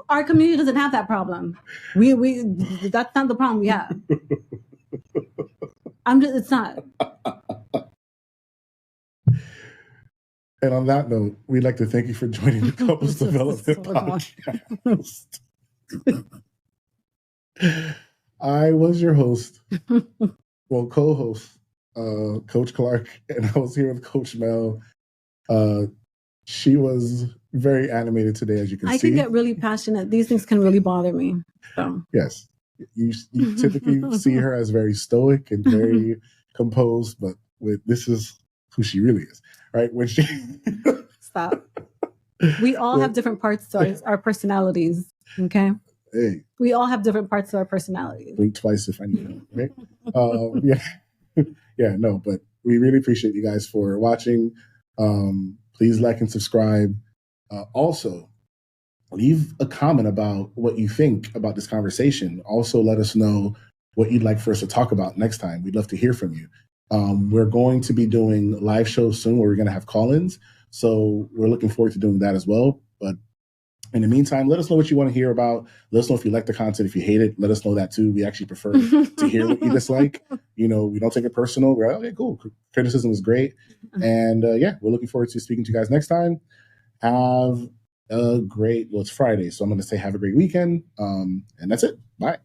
Our community doesn't have that problem. That's not the problem we have. It's not. And on that note, we'd like to thank you for joining the Couples Development Podcast. I was your host, co-host, Coach Clark, and I was here with Coach Mel. She was very animated today, as you can see. I can get really passionate. These things can really bother me. So. Yes. You typically see her as very stoic and very composed, but this is who she really is, right? When she Stop. We all have different parts to our personalities, okay? Hey, we all have different parts of our personality. Blink twice if I need to. Right? Yeah, no, but we really appreciate you guys for watching. Please like and subscribe. Also, leave a comment about what you think about this conversation. Also, let us know what you'd like for us to talk about next time. We'd love to hear from you. We're going to be doing live shows soon where we're going to have call-ins. So we're looking forward to doing that as well. But in the meantime, let us know what you want to hear about. Let us know if you like the content. If you hate it, let us know that too. We actually prefer to hear what you dislike. We don't take it personal. We're like, okay, cool. Criticism is great. And we're looking forward to speaking to you guys next time. Have a great, it's Friday, so I'm going to say have a great weekend. And that's it. Bye.